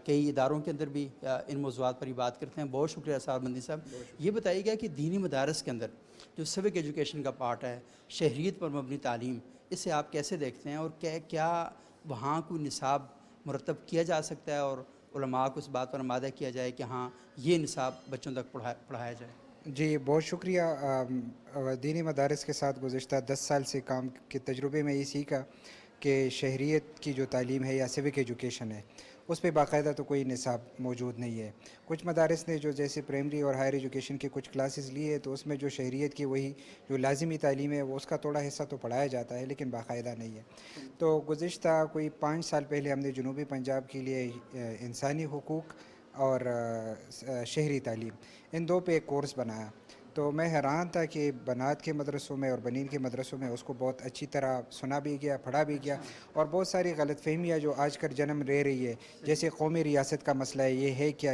کئی اداروں کے اندر بھی ان موضوعات پر ہی بات کرتے ہیں. بہت شکریہ اسرار مدنی صاحب. یہ بتائیے گا کہ دینی مدارس کے اندر جو سیوک ایجوکیشن کا پارٹ ہے شہریت پر مبنی تعلیم اسے آپ کیسے دیکھتے ہیں اور کیا وہاں کوئی نصاب مرتب کیا جا سکتا ہے اور علماء کو اس بات پر آمادہ کیا جائے کہ ہاں یہ نصاب بچوں تک پڑھایا جائے؟ جی بہت شکریہ. دینی مدارس کے ساتھ گزشتہ 10 سال سے کام کے تجربے میں یہ سیکھا کہ شہریت کی جو تعلیم ہے یا سیوک ایجوکیشن ہے اس پہ باقاعدہ تو کوئی نصاب موجود نہیں ہے. کچھ مدارس نے جو جیسے پرائمری اور ہائر ایجوکیشن کے کچھ کلاسز لیے تو اس میں جو شہریت کی وہی جو لازمی تعلیم ہے وہ اس کا تھوڑا حصہ تو پڑھایا جاتا ہے لیکن باقاعدہ نہیں ہے. تو گزشتہ کوئی 5 سال پہلے ہم نے جنوبی پنجاب کے لیے انسانی حقوق اور شہری تعلیم ان دو پہ ایک کورس بنایا. تو میں حیران تھا کہ بنات کے مدرسوں میں اور بنین کے مدرسوں میں اس کو بہت اچھی طرح سنا بھی گیا پڑھا بھی گیا اور بہت ساری غلط فہمیاں جو آج کل جنم لے رہی ہے جیسے قومی ریاست کا مسئلہ ہے یہ ہے کیا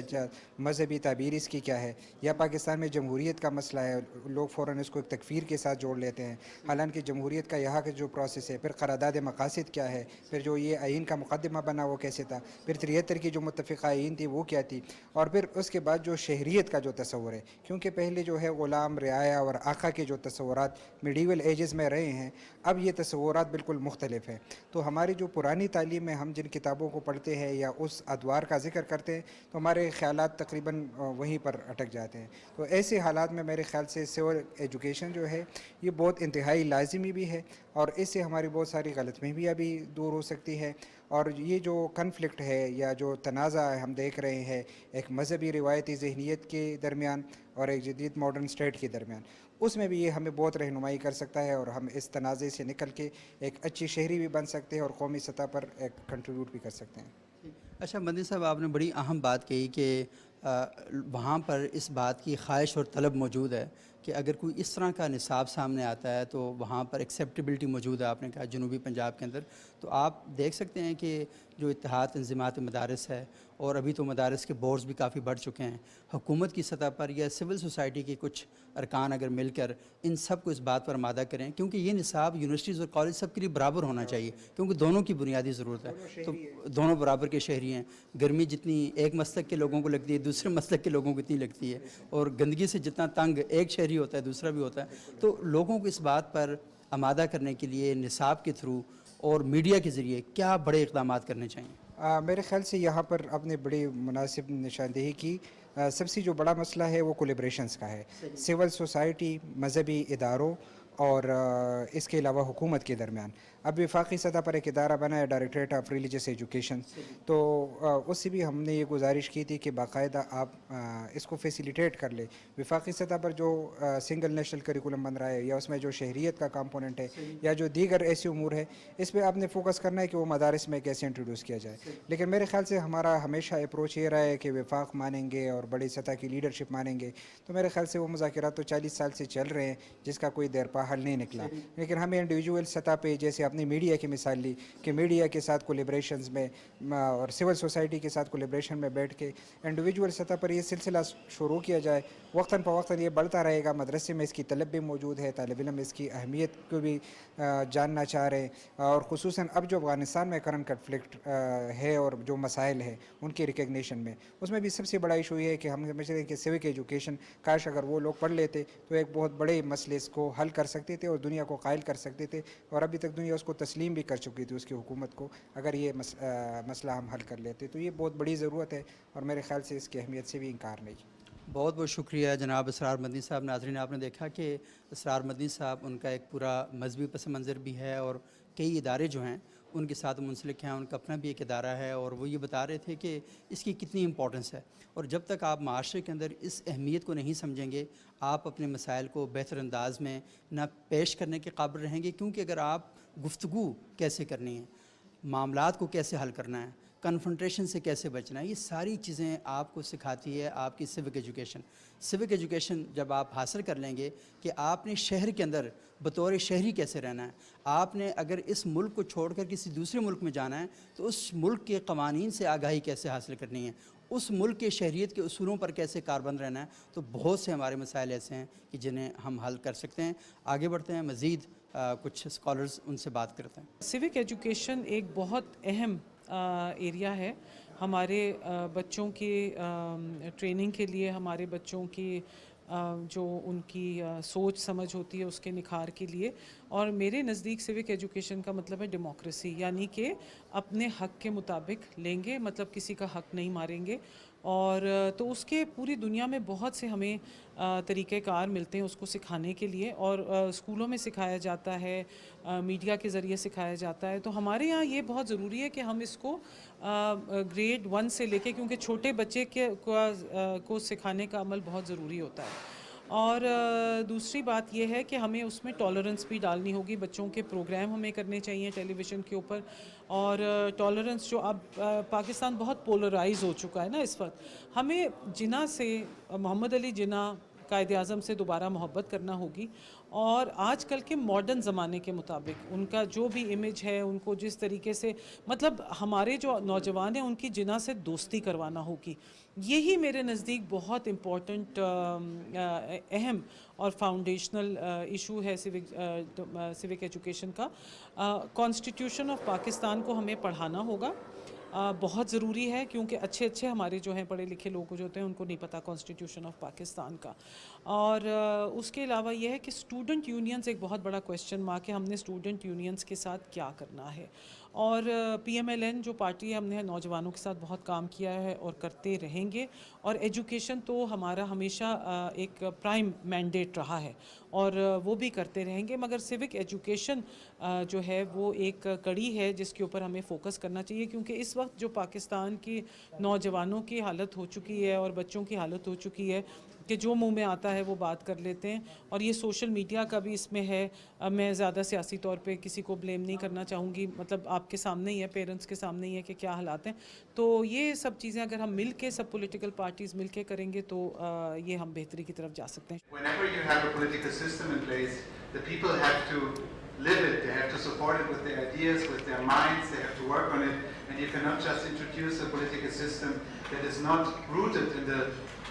مذہبی تعبیر اس کی کیا ہے یا پاکستان میں جمہوریت کا مسئلہ ہے لوگ فوراً اس کو ایک تکفیر کے ساتھ جوڑ لیتے ہیں حالانکہ جمہوریت کا یہاں کا جو پروسیس ہے پھر قرارداد مقاصد کیا ہے پھر جو یہ آئین کا مقدمہ بنا وہ کیسے تھا پھر 73 کی جو متفقہ آئین تھی وہ کیا تھی اور پھر اس کے بعد جو شہریت کا جو تصور ہے کیونکہ پہلے جو ہے غلام رعایا اور آقا کے جو تصورات میڈیول ایجز میں رہے ہیں اب یہ تصورات بالکل مختلف ہیں. تو ہماری جو پرانی تعلیم میں ہم جن کتابوں کو پڑھتے ہیں یا اس ادوار کا ذکر کرتے ہیں تو ہمارے خیالات تقریباً وہیں پر اٹک جاتے ہیں. تو ایسے حالات میں میرے خیال سے سیوک ایجوکیشن جو ہے یہ بہت انتہائی لازمی بھی ہے اور اس سے ہماری بہت ساری غلط فہمیاں بھی دور ہو سکتی ہے. اور یہ جو کنفلکٹ ہے یا جو تنازع ہم دیکھ رہے ہیں ایک مذہبی روایتی ذہنیت کے درمیان اور ایک جدید ماڈرن اسٹیٹ کے درمیان اس میں بھی یہ ہمیں بہت رہنمائی کر سکتا ہے اور ہم اس تنازع سے نکل کے ایک اچھی شہری بھی بن سکتے ہیں اور قومی سطح پر ایک کنٹریبیوٹ بھی کر سکتے ہیں. اچھا مدنی صاحب آپ نے بڑی اہم بات کہی کہ وہاں پر اس بات کی خواہش اور طلب موجود ہے کہ اگر کوئی اس طرح کا نصاب سامنے آتا ہے تو وہاں پر ایکسیپٹیبلٹی موجود ہے. آپ نے کہا جنوبی پنجاب کے اندر تو آپ دیکھ سکتے ہیں کہ جو اتحاد تنظیمات مدارس ہے اور ابھی تو مدارس کے بورڈز بھی کافی بڑھ چکے ہیں, حکومت کی سطح پر یا سول سوسائٹی کے کچھ ارکان اگر مل کر ان سب کو اس بات پر آمادہ کریں, کیونکہ یہ نصاب یونیورسٹیز اور کالج سب کے لیے برابر ہونا چاہیے, کیونکہ دونوں کی بنیادی ضرورت ہے. تو دونوں برابر کے شہری ہیں. گرمی جتنی ایک مسلک کے لوگوں کو لگتی ہے دوسرے مسلک کے لوگوں کو اتنی لگتی ہے, اور گندگی سے جتنا تنگ ایک شہری ہوتا ہے دوسرا بھی ہوتا ہے. تو لوگوں کو اس بات پر آمادہ کرنے کے لیے نصاب کے تھرو اور میڈیا کے ذریعے کیا بڑے اقدامات کرنے چاہیے؟ میرے خیال سے یہاں پر آپ نے بڑی مناسب نشاندہی کی. سب سے جو بڑا مسئلہ ہے وہ کولیبریشنز کا ہے, سول سوسائٹی, مذہبی اداروں اور اس کے علاوہ حکومت کے درمیان. اب وفاقی سطح پر ایک ادارہ بنا ہے ڈائریکٹریٹ آف ریلیجس ایجوکیشن, تو اس سے بھی ہم نے یہ گزارش کی تھی کہ باقاعدہ آپ اس کو فیسیلیٹیٹ کر لیں. وفاقی سطح پر جو سنگل نیشنل کریکولم بن رہا ہے یا اس میں جو شہریت کا کمپوننٹ ہے یا جو دیگر ایسے امور ہے, اس پہ آپ نے فوکس کرنا ہے کہ وہ مدارس میں کیسے انٹروڈیوس کیا جائے. لیکن میرے خیال سے ہمارا ہمیشہ اپروچ یہ رہا ہے کہ وفاق مانیں گے اور بڑی سطح کی لیڈرشپ مانیں گے, تو میرے خیال سے وہ مذاکرات تو 40 سال سے چل رہے ہیں جس کا کوئی دیر پا حل نہیں نکلا. لیکن ہمیں انڈیویجول سطح پہ, جیسے آپ نے میڈیا کی مثال لی کہ میڈیا کے ساتھ کولیبریشنز میں اور سول سوسائٹی کے ساتھ کولیبریشن میں بیٹھ کے انڈیویجول سطح پر یہ سلسلہ شروع کیا جائے. وقتاً فوقتاً یہ بڑھتا رہے گا. مدرسے میں اس کی طلب بھی موجود ہے, طالب علم اس کی اہمیت کو بھی جاننا چاہ رہے ہیں, اور خصوصاً اب جو افغانستان میں کرنٹ کنفلکٹ ہے اور جو مسائل ہیں ان کی ریکگنیشن میں, اس میں بھی سب سے بڑا ایشو یہ ہے کہ ہم سمجھتے ہیں کہ سیوک ایجوکیشن کاش اگر وہ لوگ پڑھ لیتے تو ایک بہت بڑے مسئلے اس کو حل کر سکتے تھے اور دنیا کو قائل کر سکتے تھے, اور ابھی تک دنیا اس کو تسلیم بھی کر چکی تھی اس کی حکومت کو. اگر یہ مسئلہ ہم حل کر لیتے تو یہ بہت بڑی ضرورت ہے, اور میرے خیال سے اس کی اہمیت سے بھی انکار نہیں. بہت بہت شکریہ جناب اسرار مدنی صاحب. ناظرین, آپ نے دیکھا کہ اسرار مدنی صاحب ان کا ایک پورا مذہبی پس منظر بھی ہے, اور کئی ادارے جو ہیں ان کے ساتھ منسلک ہیں, ان کا اپنا بھی ایک ادارہ ہے, اور وہ یہ بتا رہے تھے کہ اس کی کتنی امپورٹنس ہے. اور جب تک آپ معاشرے کے اندر اس اہمیت کو نہیں سمجھیں گے, آپ اپنے مسائل کو بہتر انداز میں نہ پیش کرنے کے قابل رہیں گے. کیونکہ اگر آپ گفتگو کیسے کرنی ہے, معاملات کو کیسے حل کرنا ہے, کنفرنٹریشن سے کیسے بچنا ہے, یہ ساری چیزیں آپ کو سکھاتی ہے آپ کی سیوک ایجوکیشن. سیوک ایجوکیشن جب آپ حاصل کر لیں گے کہ آپ نے شہر کے اندر بطور شہری کیسے رہنا ہے, آپ نے اگر اس ملک کو چھوڑ کر کسی دوسرے ملک میں جانا ہے تو اس ملک کے قوانین سے آگاہی کیسے حاصل کرنی ہے, اس ملک کے شہریت کے اصولوں پر کیسے کاربند رہنا ہے. تو بہت سے ہمارے مسائل ایسے ہیں کہ جنہیں ہم حل کر سکتے ہیں. آگے بڑھتے ہیں, مزید کچھ اسکالرز ان سے بات کرتے ہیں. سیوک ایجوکیشن ایک بہت اہم ایریا ہے ہمارے بچوں کی ٹریننگ کے لیے, ہمارے بچوں کی جو ان کی سوچ سمجھ ہوتی ہے اس کے نکھار کے لیے. اور میرے نزدیک سیوک ایجوکیشن کا مطلب ہے ڈیموکریسی, یعنی کہ اپنے حق کے مطابق لیں گے, مطلب کسی کا حق نہیں ماریں گے. اور تو اس کے پوری دنیا میں بہت سے ہمیں طریقہ کار ملتے ہیں اس کو سکھانے کے لیے, اور اسکولوں میں سکھایا جاتا ہے, میڈیا کے ذریعے سکھایا جاتا ہے. تو ہمارے یہاں یہ بہت ضروری ہے کہ ہم اس کو گریڈ 1 سے لے کے, کیونکہ چھوٹے بچے کو سکھانے کا عمل بہت ضروری ہوتا ہے. اور دوسری بات یہ ہے کہ ہمیں اس میں ٹالرنس بھی ڈالنی ہوگی. بچوں کے پروگرام ہمیں کرنے چاہیے ٹیلی ویژن کے اوپر, اور ٹالرنس جو اب پاکستان بہت پولرائز ہو چکا ہے نا اس وقت, ہمیں جناح سے, محمد علی جناح قائد اعظم سے دوبارہ محبت کرنا ہوگی, اور آج کل کے ماڈرن زمانے کے مطابق ان کا جو بھی امیج ہے ان کو جس طریقے سے, مطلب ہمارے جو نوجوان ہیں ان کی جناح سے دوستی کروانا ہوگی. یہی میرے نزدیک بہت امپورٹنٹ اہم اور فاؤنڈیشنل ایشو ہے سیوک ایجوکیشن کا. کانسٹیٹیوشن آف پاکستان کو ہمیں پڑھانا ہوگا, بہت ضروری ہے, کیونکہ اچھے ہمارے جو ہیں پڑھے لکھے لوگ جو ہوتے ہیں ان کو نہیں پتہ کانسٹیٹیوشن آف پاکستان کا. اور اس کے علاوہ یہ ہے کہ اسٹوڈنٹ یونینز ایک بہت بڑا کویشچن مارک ہے, ہم نے اسٹوڈنٹ یونینز کے ساتھ کیا کرنا ہے. اور PMLN جو پارٹی ہے, ہم نے نوجوانوں کے ساتھ بہت کام کیا ہے اور کرتے رہیں گے. اور ایجوکیشن تو ہمارا ہمیشہ ایک پرائم مینڈیٹ رہا ہے اور وہ بھی کرتے رہیں گے, مگر سیوک ایجوکیشن جو ہے وہ ایک کڑی ہے جس کے اوپر ہمیں فوکس کرنا چاہیے. کیونکہ اس وقت جو پاکستان کی نوجوانوں کی حالت ہو چکی ہے اور بچوں کی حالت ہو چکی ہے, کہ جو منہ میں آتا ہے وہ بات کر لیتے ہیں, اور یہ سوشل میڈیا کا بھی اس میں ہے. میں زیادہ سیاسی طور پہ کسی کو بلیم نہیں کرنا چاہوں گی, مطلب آپ کے سامنے ہی ہے, پیرنٹس کے سامنے ہی ہے کہ کیا حالات ہیں. تو یہ سب چیزیں اگر ہم مل کے, سب پولیٹیکل پارٹیز مل کے کریں گے تو یہ ہم بہتری کی طرف جا سکتے ہیں. Whenever you have a political system in place, the people have to live it, they have to support it with their ideas, with their minds, they have to work on it, and you cannot just introduce a political system that is not rooted in the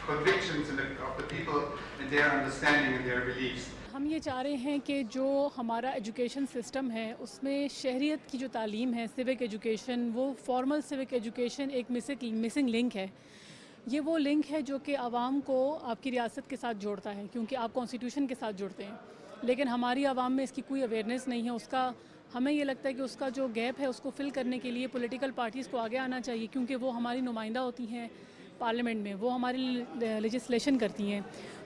convictions of the people and their understanding and their beliefs. ہم یہ چاہ رہے ہیں کہ جو ہمارا ایجوکیشن سسٹم ہے اس میں شہریت کی جو تعلیم ہے, سیوک ایجوکیشن, وہ فارمل سیوک ایجوکیشن ایک مسنگ لنک ہے. یہ وہ لنک ہے جو کہ عوام کو آپ کی ریاست کے ساتھ جوڑتا ہے, کیونکہ آپ کانسٹیٹیوشن کے ساتھ جڑتے ہیں, لیکن ہماری عوام میں اس کی کوئی اویئرنیس نہیں ہے. اس کا ہمیں یہ لگتا ہے کہ اس کا جو گیپ ہے اس کو فل کرنے کے لیے پولیٹیکل پارٹیز کو آگے آنا چاہیے, کیونکہ وہ ہماری نمائندہ ہوتی ہیں پارلیمنٹ میں, وہ ہماری لیجسلیشن کرتی ہیں.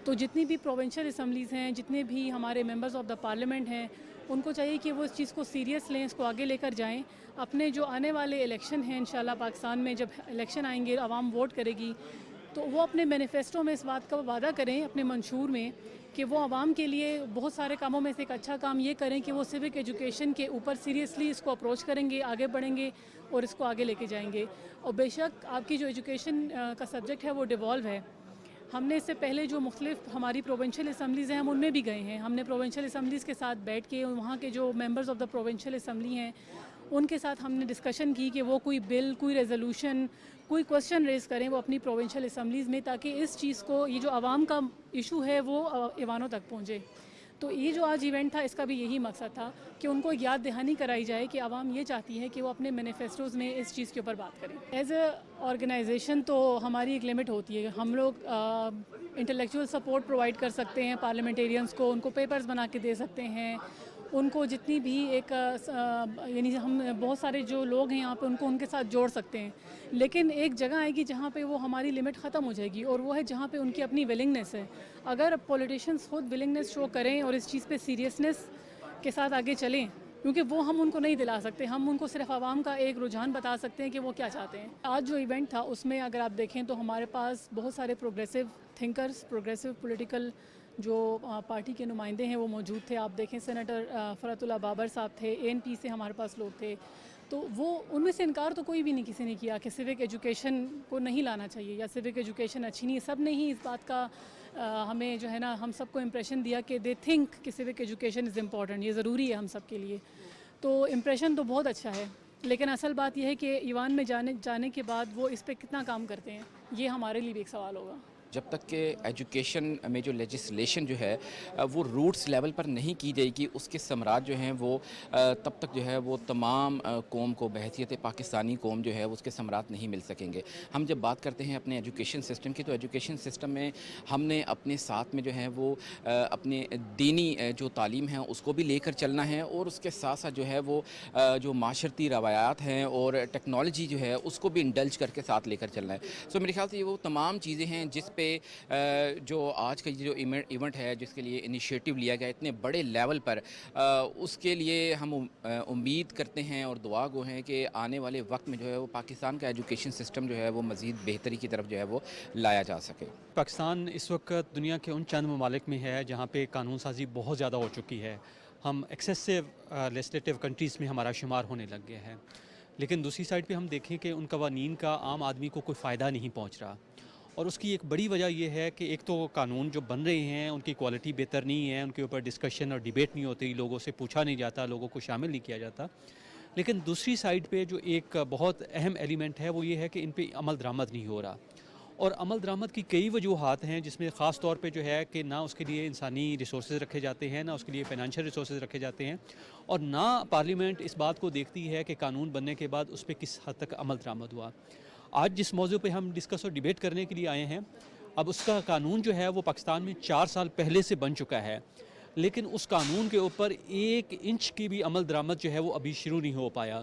تو جتنی بھی پروونشل اسمبلیز ہیں, جتنے بھی ہمارے ممبرز آف دا پارلیمنٹ ہیں, ان کو چاہیے کہ وہ اس چیز کو سیریس لیں, اس کو آگے لے کر جائیں. اپنے جو آنے والے الیکشن ہیں انشاءاللہ پاکستان میں, جب الیکشن آئیں گے, عوام ووٹ کرے گی, تو وہ اپنے مینیفیسٹو میں اس بات کا وعدہ کریں, اپنے منشور میں, کہ وہ عوام کے لیے بہت سارے کاموں میں سے ایک اچھا کام یہ کریں کہ وہ سیوک ایجوکیشن کے اوپر سیریسلی اس کو اپروچ کریں گے, آگے بڑھیں گے اور اس کو آگے لے کے جائیں گے. اور بے شک آپ کی جو ایجوکیشن کا سبجیکٹ ہے وہ ڈیوالو ہے. ہم نے اس سے پہلے جو مختلف ہماری پروونشل اسمبلیز ہیں ہم ان میں بھی گئے ہیں. ہم نے پروونشل اسمبلیز کے ساتھ بیٹھ کے وہاں کے جو members of the provincial assembly ہیں ان کے ساتھ ہم نے ڈسکشن کی کہ وہ کوئی بل, کوئی ریزولوشن, کوئی کوسچن ریز کریں وہ اپنی پروونشل اسمبلیز میں, تاکہ اس چیز کو, یہ جو عوام کا ایشو ہے وہ ایوانوں تک پہنچے. تو یہ جو آج ایونٹ تھا اس کا بھی یہی مقصد تھا کہ ان کو یاد دہانی کرائی جائے کہ عوام یہ چاہتی ہے کہ وہ اپنے مینیفیسٹوز میں اس چیز کے اوپر بات کریں. ایز اے آرگنائزیشن تو ہماری ایک لمٹ ہوتی ہے. ہم لوگ انٹلیکچوئل سپورٹ پرووائڈ کر سکتے ہیں پارلیمنٹیرینز کو, ان کو پیپرز بنا کے دے سکتے ہیں, ان کو جتنی بھی ایک یعنی ہم بہت سارے جو لوگ ہیں یہاں پہ ان کو ان کے ساتھ جوڑ سکتے ہیں. لیکن ایک جگہ آئے گی جہاں پہ وہ ہماری لمٹ ختم ہو جائے گی, اور وہ ہے جہاں پہ ان کی اپنی ولنگنیس ہے. اگر پولیٹیشینز خود ولنگنیس شو کریں اور اس چیز پہ سیریسنیس کے ساتھ آگے چلیں, کیونکہ وہ ہم ان کو نہیں دلا سکتے, ہم ان کو صرف عوام کا ایک رجحان بتا سکتے ہیں کہ وہ کیا چاہتے ہیں. آج جو ایونٹ تھا اس میں اگر آپ دیکھیں تو ہمارے پاس بہت سارے پروگریسو تھنکرز, پروگریسو پولیٹیکل جو پارٹی کے نمائندے ہیں وہ موجود تھے. آپ دیکھیں سینیٹر فرات اللہ بابر صاحب تھے, ANP سے ہمارے پاس لوگ تھے. تو وہ ان میں سے انکار تو کوئی بھی نہیں کسی نے کیا کہ سیوک ایجوکیشن کو نہیں لانا چاہیے یا سیوک ایجوکیشن اچھی نہیں ہے. سب نے ہی اس بات کا ہمیں جو ہے نا ہم سب کو امپریشن دیا کہ دے تھنک کہ سیوک ایجوکیشن از امپورٹنٹ, یہ ضروری ہے ہم سب کے لیے. تو امپریشن تو بہت اچھا ہے, لیکن اصل بات یہ ہے کہ ایوان میں جانے کے بعد وہ اس پہ کتنا کام کرتے ہیں, یہ ہمارے لیے بھی ایک سوال ہوگا. جب تک کہ ایجوکیشن میں جو لیجسلیشن جو ہے وہ روٹس لیول پر نہیں کی جائے گی, اس کے ثمرات جو ہیں وہ تب تک جو ہے وہ تمام قوم کو بحیثیت پاکستانی قوم جو ہے اس کے ثمرات نہیں مل سکیں گے. ہم جب بات کرتے ہیں اپنے ایجوکیشن سسٹم کی, تو ایجوکیشن سسٹم میں ہم نے اپنے ساتھ میں جو ہے وہ اپنے دینی جو تعلیم ہے اس کو بھی لے کر چلنا ہے, اور اس کے ساتھ ساتھ جو ہے وہ جو معاشرتی روایات ہیں اور ٹیکنالوجی جو ہے اس کو بھی انڈلج کر کے ساتھ لے کر چلنا ہے. سو میرے خیال سے یہ وہ تمام چیزیں ہیں جس پہ جو آج کا جو ایونٹ ہے, جس کے لیے انیشیٹو لیا گیا اتنے بڑے لیول پر, اس کے لیے ہم امید کرتے ہیں اور دعا گو ہیں کہ آنے والے وقت میں جو ہے وہ پاکستان کا ایجوکیشن سسٹم جو ہے وہ مزید بہتری کی طرف جو ہے وہ لایا جا سکے. پاکستان اس وقت دنیا کے ان چند ممالک میں ہے جہاں پہ قانون سازی بہت زیادہ ہو چکی ہے. ہم ایکسیسو لیجسلیٹو کنٹریز میں ہمارا شمار ہونے لگ گیا ہے, لیکن دوسری سائڈ پہ ہم دیکھیں کہ ان قوانین کا عام آدمی کو کوئی فائدہ نہیں پہنچ رہا. اور اس کی ایک بڑی وجہ یہ ہے کہ ایک تو قانون جو بن رہے ہیں ان کی کوالٹی بہتر نہیں ہے, ان کے اوپر ڈسکشن اور ڈیبیٹ نہیں ہوتی, لوگوں سے پوچھا نہیں جاتا, لوگوں کو شامل نہیں کیا جاتا. لیکن دوسری سائڈ پہ جو ایک بہت اہم ایلیمنٹ ہے وہ یہ ہے کہ ان پہ عمل درآمد نہیں ہو رہا. اور عمل درآمد کی کئی وجوہات ہیں, جس میں خاص طور پہ جو ہے کہ نہ اس کے لیے انسانی ریسورسز رکھے جاتے ہیں, نہ اس کے لیے فائنینشیل ریسورسز رکھے جاتے ہیں, اور نہ پارلیمنٹ اس بات کو دیکھتی ہے کہ قانون بننے کے بعد اس پہ کس حد تک عمل درآمد ہوا. آج جس موضوع پہ ہم ڈسکس اور ڈیبیٹ کرنے کے لیے آئے ہیں, اب اس کا قانون جو ہے وہ پاکستان میں 4 سال پہلے سے بن چکا ہے, لیکن اس قانون کے اوپر 1 انچ کی بھی عمل درآمد جو ہے وہ ابھی شروع نہیں ہو پایا,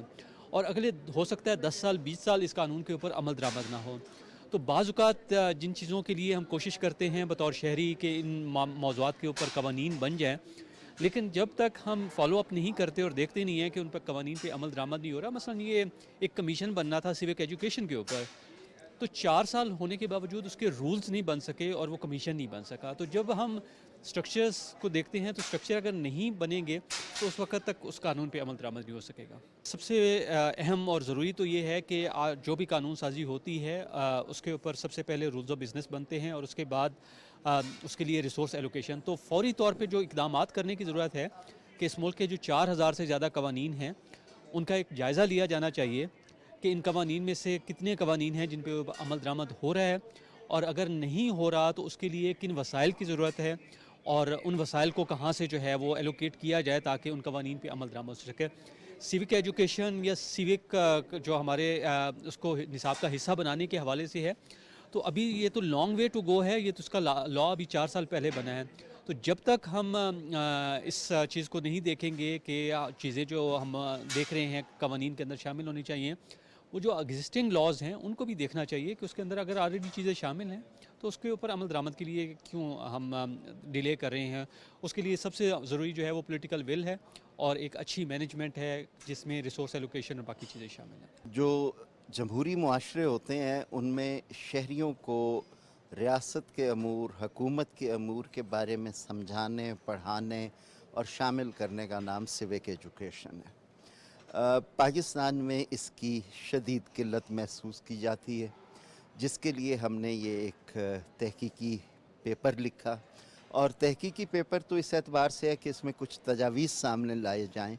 اور اگلے ہو سکتا ہے 10 سال 20 سال اس قانون کے اوپر عمل درآمد نہ ہو. تو بعض اوقات جن چیزوں کے لیے ہم کوشش کرتے ہیں بطور شہری کہ ان موضوعات کے اوپر قوانین بن جائیں, لیکن جب تک ہم فالو اپ نہیں کرتے اور دیکھتے نہیں ہیں کہ ان پر قوانین پہ عمل درآمد نہیں ہو رہا. مثلا یہ ایک کمیشن بننا تھا سیوک ایجوکیشن کے اوپر, تو 4 سال ہونے کے باوجود اس کے رولز نہیں بن سکے اور وہ کمیشن نہیں بن سکا. تو جب ہم سٹرکچرز کو دیکھتے ہیں تو سٹرکچر اگر نہیں بنیں گے تو اس وقت تک اس قانون پہ عمل درآمد نہیں ہو سکے گا. سب سے اہم اور ضروری تو یہ ہے کہ جو بھی قانون سازی ہوتی ہے اس کے اوپر سب سے پہلے رولز آف بزنس بنتے ہیں اور اس کے بعد اس کے لیے ریسورس ایلوکیشن. تو فوری طور پہ جو اقدامات کرنے کی ضرورت ہے کہ اس ملک کے جو 4000 سے زیادہ قوانین ہیں ان کا ایک جائزہ لیا جانا چاہیے کہ ان قوانین میں سے کتنے قوانین ہیں جن پہ عمل درآمد ہو رہا ہے, اور اگر نہیں ہو رہا تو اس کے لیے کن وسائل کی ضرورت ہے اور ان وسائل کو کہاں سے جو ہے وہ ایلوکیٹ کیا جائے تاکہ ان قوانین پہ عمل درآمد ہو سکے. سیوک ایجوکیشن یا سیوک جو ہمارے اس کو نصاب کا حصہ بنانے کے حوالے سے ہے تو ابھی یہ تو لانگ وے ٹو گو ہے. یہ تو اس کا لا ابھی 4 سال پہلے بنا ہے. تو جب تک ہم اس چیز کو نہیں دیکھیں گے کہ چیزیں جو ہم دیکھ رہے ہیں قوانین کے اندر شامل ہونی چاہیے, وہ جو ایگزسٹنگ لاز ہیں ان کو بھی دیکھنا چاہیے کہ اس کے اندر اگر آلریڈی چیزیں شامل ہیں تو اس کے اوپر عمل درآمد کے لیے کیوں ہم ڈیلے کر رہے ہیں. اس کے لیے سب سے ضروری جو ہے وہ پولیٹیکل ول ہے اور ایک اچھی مینجمنٹ ہے جس میں ریسورس ایلوکیشن اور باقی چیزیں شامل ہیں. جو جمہوری معاشرے ہوتے ہیں ان میں شہریوں کو ریاست کے امور, حکومت کے امور کے بارے میں سمجھانے, پڑھانے اور شامل کرنے کا نام سیوک ایجوکیشن ہے. پاکستان میں اس کی شدید قلت محسوس کی جاتی ہے, جس کے لیے ہم نے یہ ایک تحقیقی پیپر لکھا. اور تحقیقی پیپر تو اس اعتبار سے ہے کہ اس میں کچھ تجاویز سامنے لائے جائیں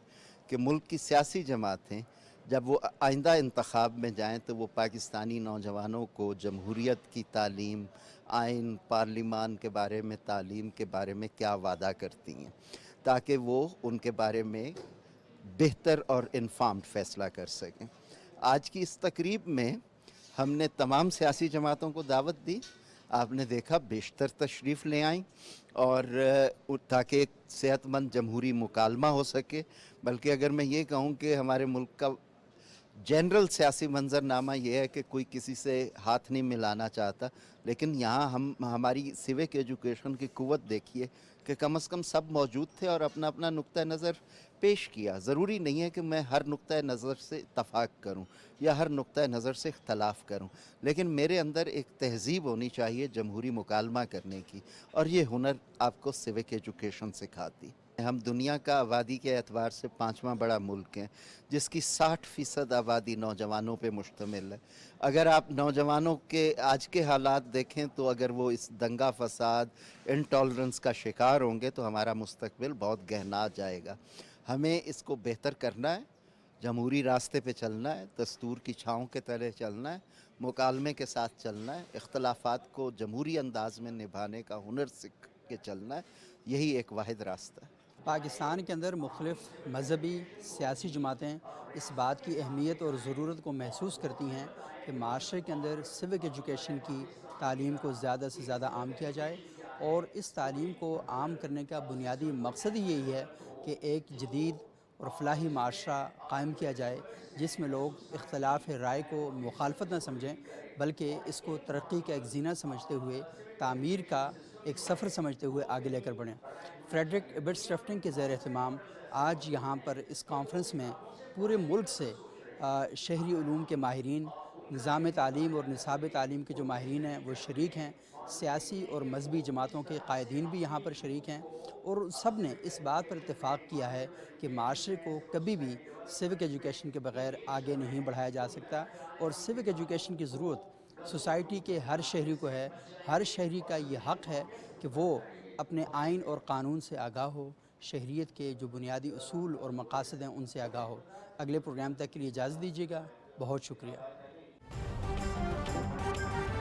کہ ملک کی سیاسی جماعتیں جب وہ آئندہ انتخاب میں جائیں تو وہ پاکستانی نوجوانوں کو جمہوریت کی تعلیم, آئین, پارلیمان کے بارے میں, تعلیم کے بارے میں کیا وعدہ کرتی ہیں تاکہ وہ ان کے بارے میں بہتر اور انفارمڈ فیصلہ کر سکیں. آج کی اس تقریب میں ہم نے تمام سیاسی جماعتوں کو دعوت دی. آپ نے دیکھا بیشتر تشریف لے آئیں اور تاکہ ایک صحت مند جمہوری مکالمہ ہو سکے. بلکہ اگر میں یہ کہوں کہ ہمارے ملک کا جنرل سیاسی منظرنامہ یہ ہے کہ کوئی کسی سے ہاتھ نہیں ملانا چاہتا, لیکن یہاں ہماری سیوک ایجوکیشن کی قوت دیکھیے کہ کم از کم سب موجود تھے اور اپنا اپنا نقطہ نظر پیش کیا. ضروری نہیں ہے کہ میں ہر نقطہ نظر سے اتفاق کروں یا ہر نقطہ نظر سے اختلاف کروں, لیکن میرے اندر ایک تہذیب ہونی چاہیے جمہوری مکالمہ کرنے کی, اور یہ ہنر آپ کو سیوک ایجوکیشن سکھاتی. ہم دنیا کا آبادی کے اعتبار سے 5واں بڑا ملک ہیں جس کی 60% آبادی نوجوانوں پہ مشتمل ہے. اگر آپ نوجوانوں کے آج کے حالات دیکھیں تو اگر وہ اس دنگا فساد, انٹالرنس کا شکار ہوں گے تو ہمارا مستقبل بہت گہنا جائے گا. ہمیں اس کو بہتر کرنا ہے, جمہوری راستے پہ چلنا ہے, دستور کی چھاؤں کے تلے چلنا ہے, مکالمے کے ساتھ چلنا ہے, اختلافات کو جمہوری انداز میں نبھانے کا ہنر سیکھ کے چلنا ہے. یہی ایک واحد راستہ ہے. پاکستان کے اندر مختلف مذہبی سیاسی جماعتیں اس بات کی اہمیت اور ضرورت کو محسوس کرتی ہیں کہ معاشرے کے اندر سیوک ایجوکیشن کی تعلیم کو زیادہ سے زیادہ عام کیا جائے, اور اس تعلیم کو عام کرنے کا بنیادی مقصد ہی یہی ہے کہ ایک جدید اور فلاحی معاشرہ قائم کیا جائے جس میں لوگ اختلاف رائے کو مخالفت نہ سمجھیں بلکہ اس کو ترقی کا ایک زینہ سمجھتے ہوئے, تعمیر کا ایک سفر سمجھتے ہوئے آگے لے کر بڑھیں. فریڈرک ایبٹ اسٹیفٹن کے زیر اہتمام آج یہاں پر اس کانفرنس میں پورے ملک سے شہری علوم کے ماہرین, نظام تعلیم اور نصاب تعلیم کے جو ماہرین ہیں وہ شریک ہیں, سیاسی اور مذہبی جماعتوں کے قائدین بھی یہاں پر شریک ہیں, اور سب نے اس بات پر اتفاق کیا ہے کہ معاشرے کو کبھی بھی سیوک ایجوکیشن کے بغیر آگے نہیں بڑھایا جا سکتا, اور سیوک ایجوکیشن کی ضرورت سوسائٹی کے ہر شہری کو ہے. ہر شہری کا یہ حق ہے کہ وہ اپنے آئین اور قانون سے آگاہ ہو, شہریت کے جو بنیادی اصول اور مقاصد ہیں ان سے آگاہ ہو. اگلے پروگرام تک کے لیے اجازت دیجیے گا. بہت شکریہ.